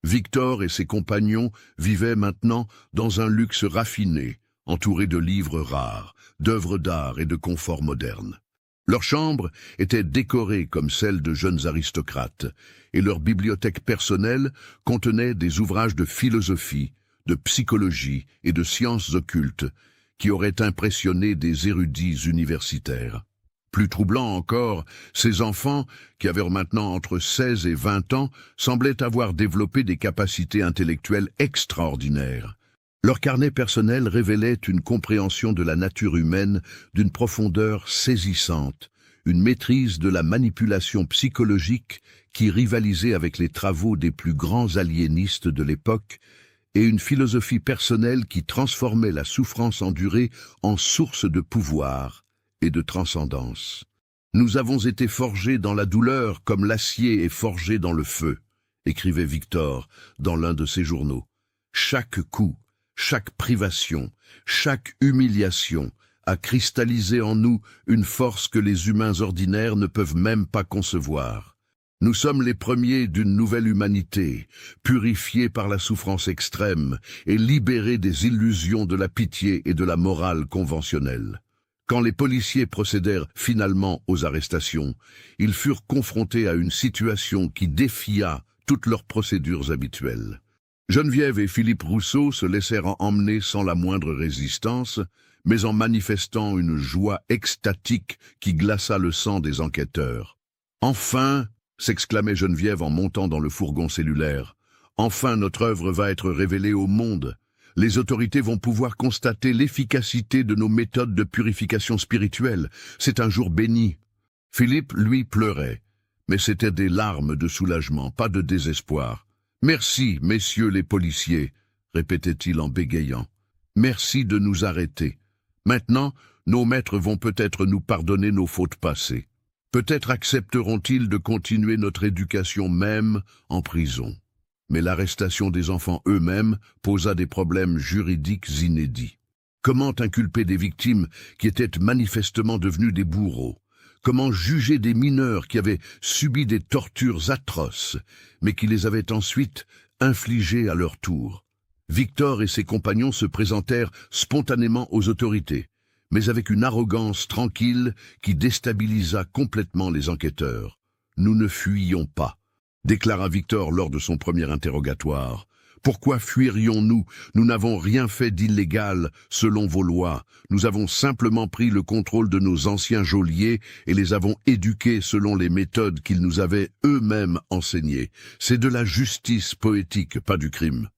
Victor et ses compagnons vivaient maintenant dans un luxe raffiné, entouré de livres rares, d'œuvres d'art et de confort moderne. Leurs chambres étaient décorées comme celles de jeunes aristocrates, et leur bibliothèque personnelle contenait des ouvrages de philosophie, de psychologie et de sciences occultes, qui auraient impressionné des érudits universitaires. Plus troublant encore, ces enfants, qui avaient maintenant entre 16 et 20 ans, semblaient avoir développé des capacités intellectuelles extraordinaires. Leur carnet personnel révélait une compréhension de la nature humaine d'une profondeur saisissante, une maîtrise de la manipulation psychologique qui rivalisait avec les travaux des plus grands aliénistes de l'époque, et une philosophie personnelle qui transformait la souffrance endurée en source de pouvoir et de transcendance. « Nous avons été forgés dans la douleur comme l'acier est forgé dans le feu », écrivait Victor dans l'un de ses journaux. Chaque coup, chaque privation, chaque humiliation a cristallisé en nous une force que les humains ordinaires ne peuvent même pas concevoir. Nous sommes les premiers d'une nouvelle humanité, purifiés par la souffrance extrême et libérés des illusions de la pitié et de la morale conventionnelle. Quand les policiers procédèrent finalement aux arrestations, ils furent confrontés à une situation qui défia toutes leurs procédures habituelles. Geneviève et Philippe Rousseau se laissèrent emmener sans la moindre résistance, mais en manifestant une joie extatique qui glaça le sang des enquêteurs. « Enfin !» s'exclamait Geneviève en montant dans le fourgon cellulaire. « Enfin notre œuvre va être révélée au monde. Les autorités vont pouvoir constater l'efficacité de nos méthodes de purification spirituelle. C'est un jour béni. » Philippe, lui, pleurait, mais c'était des larmes de soulagement, pas de désespoir. « Merci, messieurs les policiers », répétait-il en bégayant. « Merci de nous arrêter. Maintenant, nos maîtres vont peut-être nous pardonner nos fautes passées. Peut-être accepteront-ils de continuer notre éducation même en prison. » Mais l'arrestation des enfants eux-mêmes posa des problèmes juridiques inédits. Comment inculper des victimes qui étaient manifestement devenues des bourreaux? Comment juger des mineurs qui avaient subi des tortures atroces, mais qui les avaient ensuite infligées à leur tour? Victor et ses compagnons se présentèrent spontanément aux autorités, mais avec une arrogance tranquille qui déstabilisa complètement les enquêteurs. « Nous ne fuyions pas », déclara Victor lors de son premier interrogatoire. « Pourquoi fuirions-nous? Nous n'avons rien fait d'illégal selon vos lois. Nous avons simplement pris le contrôle de nos anciens geôliers et les avons éduqués selon les méthodes qu'ils nous avaient eux-mêmes enseignées. C'est de la justice poétique, pas du crime. »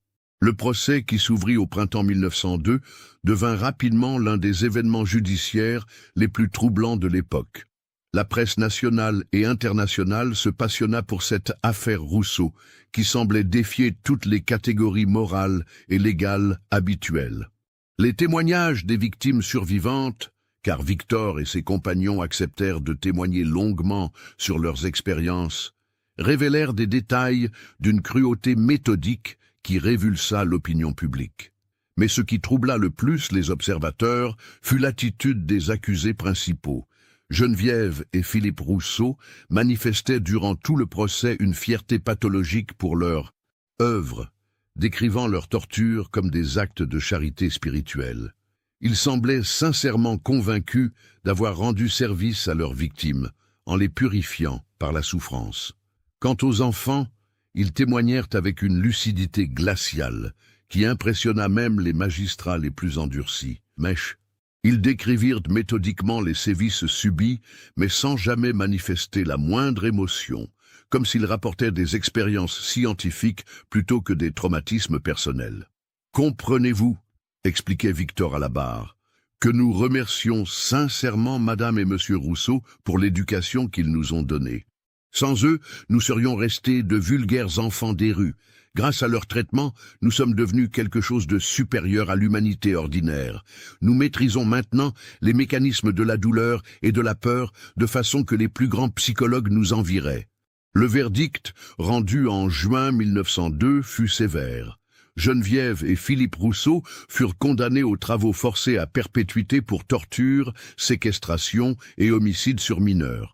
Le procès qui s'ouvrit au printemps 1902 devint rapidement l'un des événements judiciaires les plus troublants de l'époque. La presse nationale et internationale se passionna pour cette affaire Rousseau, qui semblait défier toutes les catégories morales et légales habituelles. Les témoignages des victimes survivantes, car Victor et ses compagnons acceptèrent de témoigner longuement sur leurs expériences, révélèrent des détails d'une cruauté méthodique qui révulsa l'opinion publique. Mais ce qui troubla le plus les observateurs fut l'attitude des accusés principaux. Geneviève et Philippe Rousseau manifestaient durant tout le procès une fierté pathologique pour leur œuvre, décrivant leurs tortures comme des actes de charité spirituelle. Ils semblaient sincèrement convaincus d'avoir rendu service à leurs victimes, en les purifiant par la souffrance. Quant aux enfants, ils témoignèrent avec une lucidité glaciale, qui impressionna même les magistrats les plus endurcis. Ils décrivirent méthodiquement les sévices subis, mais sans jamais manifester la moindre émotion, comme s'ils rapportaient des expériences scientifiques plutôt que des traumatismes personnels. « Comprenez-vous, » expliquait Victor à la barre, « que nous remercions sincèrement Madame et Monsieur Rousseau pour l'éducation qu'ils nous ont donnée. Sans eux, nous serions restés de vulgaires enfants des rues. Grâce à leur traitement, nous sommes devenus quelque chose de supérieur à l'humanité ordinaire. Nous maîtrisons maintenant les mécanismes de la douleur et de la peur de façon que les plus grands psychologues nous envieraient. » Le verdict, rendu en juin 1902, fut sévère. Geneviève et Philippe Rousseau furent condamnés aux travaux forcés à perpétuité pour torture, séquestration et homicide sur mineurs.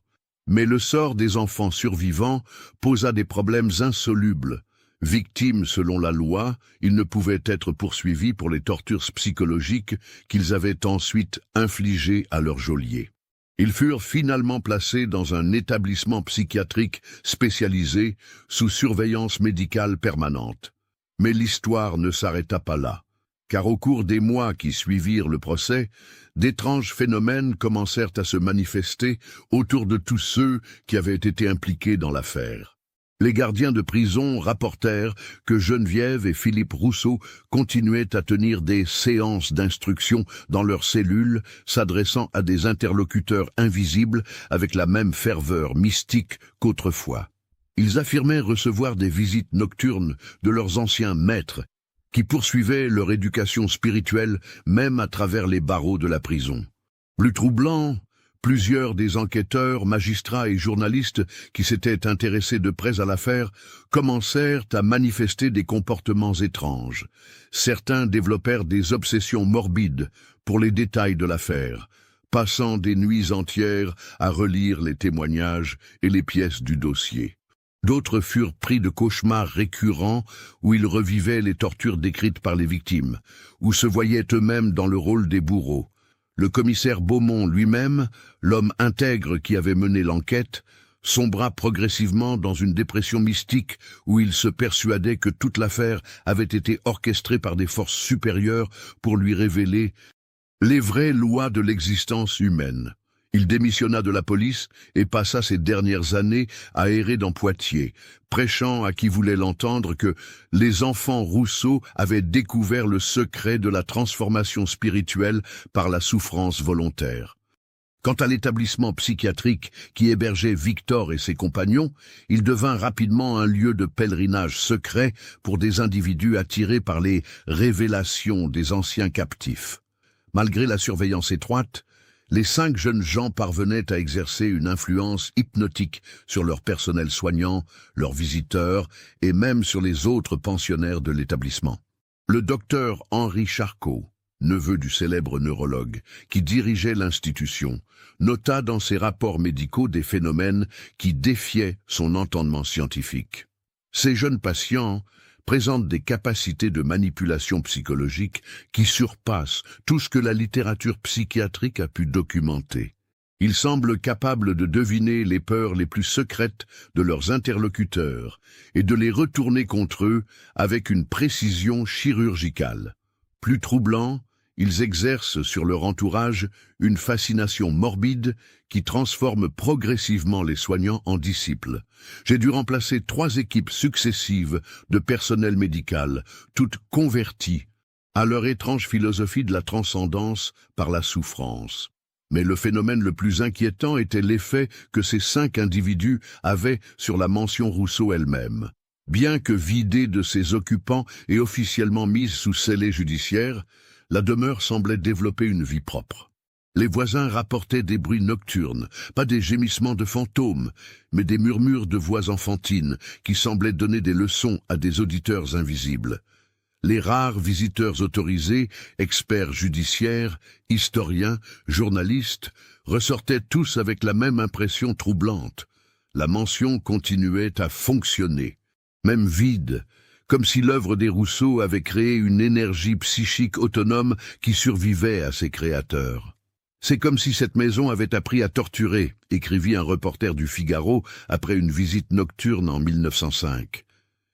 Mais le sort des enfants survivants posa des problèmes insolubles. Victimes selon la loi, ils ne pouvaient être poursuivis pour les tortures psychologiques qu'ils avaient ensuite infligées à leurs geôliers. Ils furent finalement placés dans un établissement psychiatrique spécialisé sous surveillance médicale permanente. Mais l'histoire ne s'arrêta pas là, car au cours des mois qui suivirent le procès, d'étranges phénomènes commencèrent à se manifester autour de tous ceux qui avaient été impliqués dans l'affaire. Les gardiens de prison rapportèrent que Geneviève et Philippe Rousseau continuaient à tenir des séances d'instruction dans leurs cellules, s'adressant à des interlocuteurs invisibles avec la même ferveur mystique qu'autrefois. Ils affirmèrent recevoir des visites nocturnes de leurs anciens maîtres, qui poursuivaient leur éducation spirituelle même à travers les barreaux de la prison. Plus troublant, plusieurs des enquêteurs, magistrats et journalistes qui s'étaient intéressés de près à l'affaire commencèrent à manifester des comportements étranges. Certains développèrent des obsessions morbides pour les détails de l'affaire, passant des nuits entières à relire les témoignages et les pièces du dossier. D'autres furent pris de cauchemars récurrents où ils revivaient les tortures décrites par les victimes, ou se voyaient eux-mêmes dans le rôle des bourreaux. Le commissaire Beaumont lui-même, l'homme intègre qui avait mené l'enquête, sombra progressivement dans une dépression mystique où il se persuadait que toute l'affaire avait été orchestrée par des forces supérieures pour lui révéler les vraies lois de l'existence humaine. Il démissionna de la police et passa ses dernières années à errer dans Poitiers, prêchant à qui voulait l'entendre que les enfants Rousseau avaient découvert le secret de la transformation spirituelle par la souffrance volontaire. Quant à l'établissement psychiatrique qui hébergeait Victor et ses compagnons, il devint rapidement un lieu de pèlerinage secret pour des individus attirés par les révélations des anciens captifs. Malgré la surveillance étroite, les 5 jeunes gens parvenaient à exercer une influence hypnotique sur leur personnel soignant, leurs visiteurs et même sur les autres pensionnaires de l'établissement. Le docteur Henri Charcot, neveu du célèbre neurologue qui dirigeait l'institution, nota dans ses rapports médicaux des phénomènes qui défiaient son entendement scientifique. Ces jeunes patients présentent des capacités de manipulation psychologique qui surpassent tout ce que la littérature psychiatrique a pu documenter. Ils semblent capables de deviner les peurs les plus secrètes de leurs interlocuteurs et de les retourner contre eux avec une précision chirurgicale. Plus troublant, ils exercent sur leur entourage une fascination morbide qui transforme progressivement les soignants en disciples. J'ai dû remplacer 3 équipes successives de personnel médical, toutes converties à leur étrange philosophie de la transcendance par la souffrance. Mais le phénomène le plus inquiétant était l'effet que ces 5 individus avaient sur la mention Rousseau elle-même. Bien que vidée de ses occupants et officiellement mise sous scellé judiciaire, la demeure semblait développer une vie propre. Les voisins rapportaient des bruits nocturnes, pas des gémissements de fantômes, mais des murmures de voix enfantines qui semblaient donner des leçons à des auditeurs invisibles. Les rares visiteurs autorisés, experts judiciaires, historiens, journalistes, ressortaient tous avec la même impression troublante. La mention continuait à fonctionner, même vide, comme si l'œuvre des Rousseau avait créé une énergie psychique autonome qui survivait à ses créateurs. C'est comme si cette maison avait appris à torturer, écrivit un reporter du Figaro après une visite nocturne en 1905.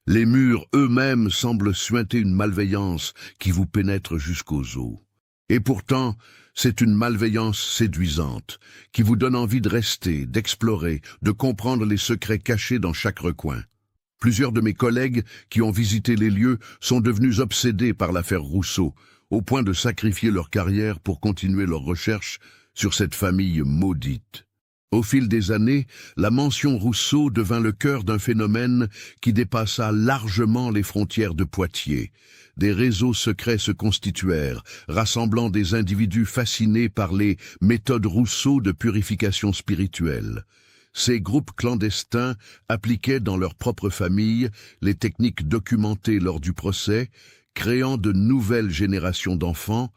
Les murs eux-mêmes semblent suinter une malveillance qui vous pénètre jusqu'aux os. Et pourtant, c'est une malveillance séduisante, qui vous donne envie de rester, d'explorer, de comprendre les secrets cachés dans chaque recoin. Plusieurs de mes collègues qui ont visité les lieux sont devenus obsédés par l'affaire Rousseau, au point de sacrifier leur carrière pour continuer leurs recherches sur cette famille maudite. Au fil des années, la mention Rousseau devint le cœur d'un phénomène qui dépassa largement les frontières de Poitiers. Des réseaux secrets se constituèrent, rassemblant des individus fascinés par les méthodes Rousseau de purification spirituelle. Ces groupes clandestins appliquaient dans leur propre famille les techniques documentées lors du procès, créant de nouvelles générations d'enfants,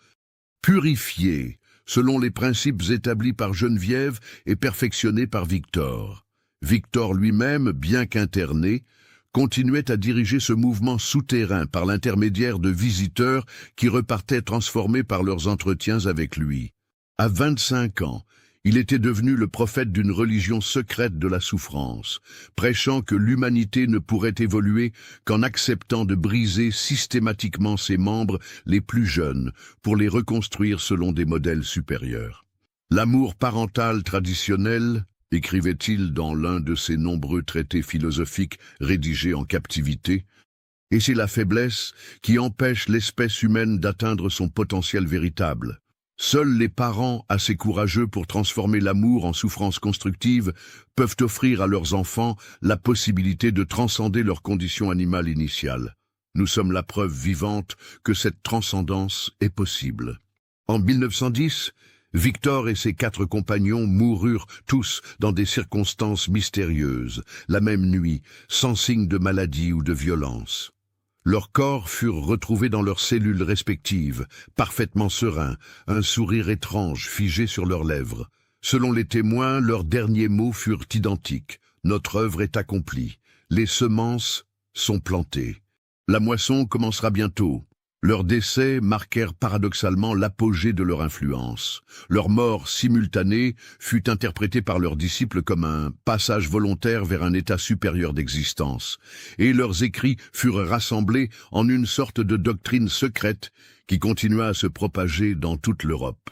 purifiés selon les principes établis par Geneviève et perfectionnés par Victor. Victor lui-même, bien qu'interné, continuait à diriger ce mouvement souterrain par l'intermédiaire de visiteurs qui repartaient transformés par leurs entretiens avec lui. À 25 ans, il était devenu le prophète d'une religion secrète de la souffrance, prêchant que l'humanité ne pourrait évoluer qu'en acceptant de briser systématiquement ses membres les plus jeunes pour les reconstruire selon des modèles supérieurs. L'amour parental traditionnel, écrivait-il dans l'un de ses nombreux traités philosophiques rédigés en captivité, et c'est la faiblesse qui empêche l'espèce humaine d'atteindre son potentiel véritable. Seuls les parents assez courageux pour transformer l'amour en souffrance constructive peuvent offrir à leurs enfants la possibilité de transcender leur condition animale initiale. Nous sommes la preuve vivante que cette transcendance est possible. En 1910, Victor et ses 4 compagnons moururent tous dans des circonstances mystérieuses, la même nuit, sans signe de maladie ou de violence. Leurs corps furent retrouvés dans leurs cellules respectives, parfaitement sereins, un sourire étrange figé sur leurs lèvres. Selon les témoins, leurs derniers mots furent identiques. « Notre œuvre est accomplie. Les semences sont plantées. La moisson commencera bientôt. Leurs décès marquèrent paradoxalement l'apogée de leur influence. Leur mort simultanée fut interprétée par leurs disciples comme un passage volontaire vers un état supérieur d'existence, et leurs écrits furent rassemblés en une sorte de doctrine secrète qui continua à se propager dans toute l'Europe.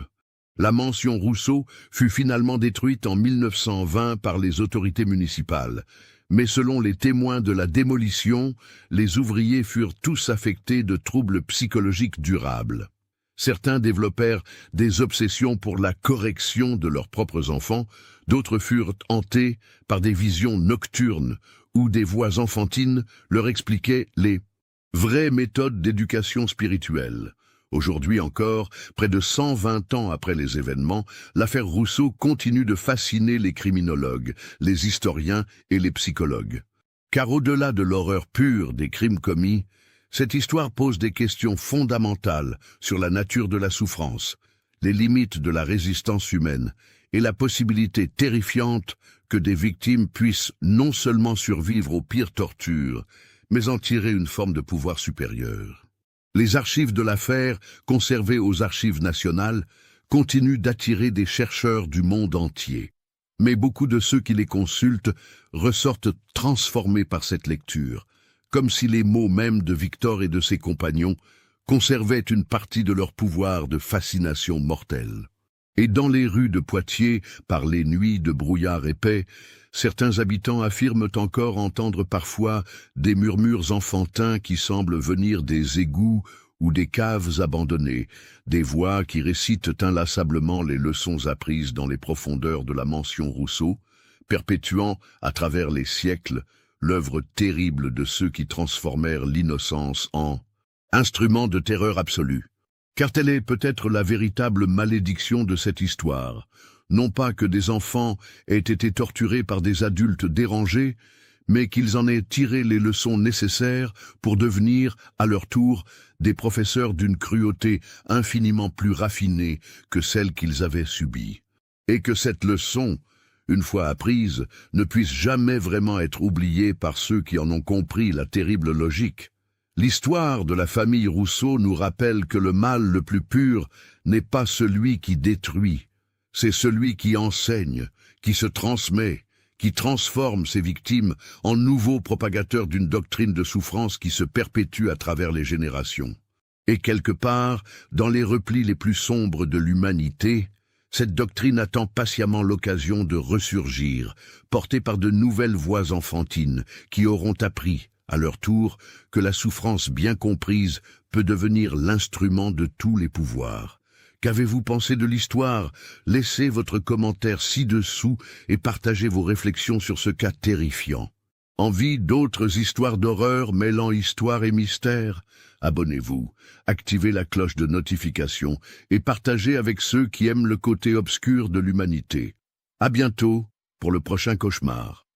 La mention Rousseau fut finalement détruite en 1920 par les autorités municipales. Mais selon les témoins de la démolition, les ouvriers furent tous affectés de troubles psychologiques durables. Certains développèrent des obsessions pour la correction de leurs propres enfants, d'autres furent hantés par des visions nocturnes où des voix enfantines leur expliquaient les vraies méthodes d'éducation spirituelle. Aujourd'hui encore, près de 120 ans après les événements, l'affaire Rousseau continue de fasciner les criminologues, les historiens et les psychologues. Car au-delà de l'horreur pure des crimes commis, cette histoire pose des questions fondamentales sur la nature de la souffrance, les limites de la résistance humaine et la possibilité terrifiante que des victimes puissent non seulement survivre aux pires tortures, mais en tirer une forme de pouvoir supérieur. Les archives de l'affaire, conservées aux Archives nationales, continuent d'attirer des chercheurs du monde entier. Mais beaucoup de ceux qui les consultent ressortent transformés par cette lecture, comme si les mots mêmes de Victor et de ses compagnons conservaient une partie de leur pouvoir de fascination mortelle. Et dans les rues de Poitiers, par les nuits de brouillard épais, certains habitants affirment encore entendre parfois des murmures enfantins qui semblent venir des égouts ou des caves abandonnées, des voix qui récitent inlassablement les leçons apprises dans les profondeurs de la mention Rousseau, perpétuant, à travers les siècles, l'œuvre terrible de ceux qui transformèrent l'innocence en instrument de terreur absolue. Car telle est peut-être la véritable malédiction de cette histoire. Non pas que des enfants aient été torturés par des adultes dérangés, mais qu'ils en aient tiré les leçons nécessaires pour devenir, à leur tour, des professeurs d'une cruauté infiniment plus raffinée que celle qu'ils avaient subie. Et que cette leçon, une fois apprise, ne puisse jamais vraiment être oubliée par ceux qui en ont compris la terrible logique. L'histoire de la famille Rousseau nous rappelle que le mal le plus pur n'est pas celui qui détruit, c'est celui qui enseigne, qui se transmet, qui transforme ses victimes en nouveaux propagateurs d'une doctrine de souffrance qui se perpétue à travers les générations. Et quelque part, dans les replis les plus sombres de l'humanité, cette doctrine attend patiemment l'occasion de ressurgir, portée par de nouvelles voix enfantines qui auront appris, à leur tour, que la souffrance bien comprise peut devenir l'instrument de tous les pouvoirs. Qu'avez-vous pensé de l'histoire? Laissez votre commentaire ci-dessous et partagez vos réflexions sur ce cas terrifiant. Envie d'autres histoires d'horreur mêlant histoire et mystère? Abonnez-vous, activez la cloche de notification et partagez avec ceux qui aiment le côté obscur de l'humanité. À bientôt pour le prochain cauchemar.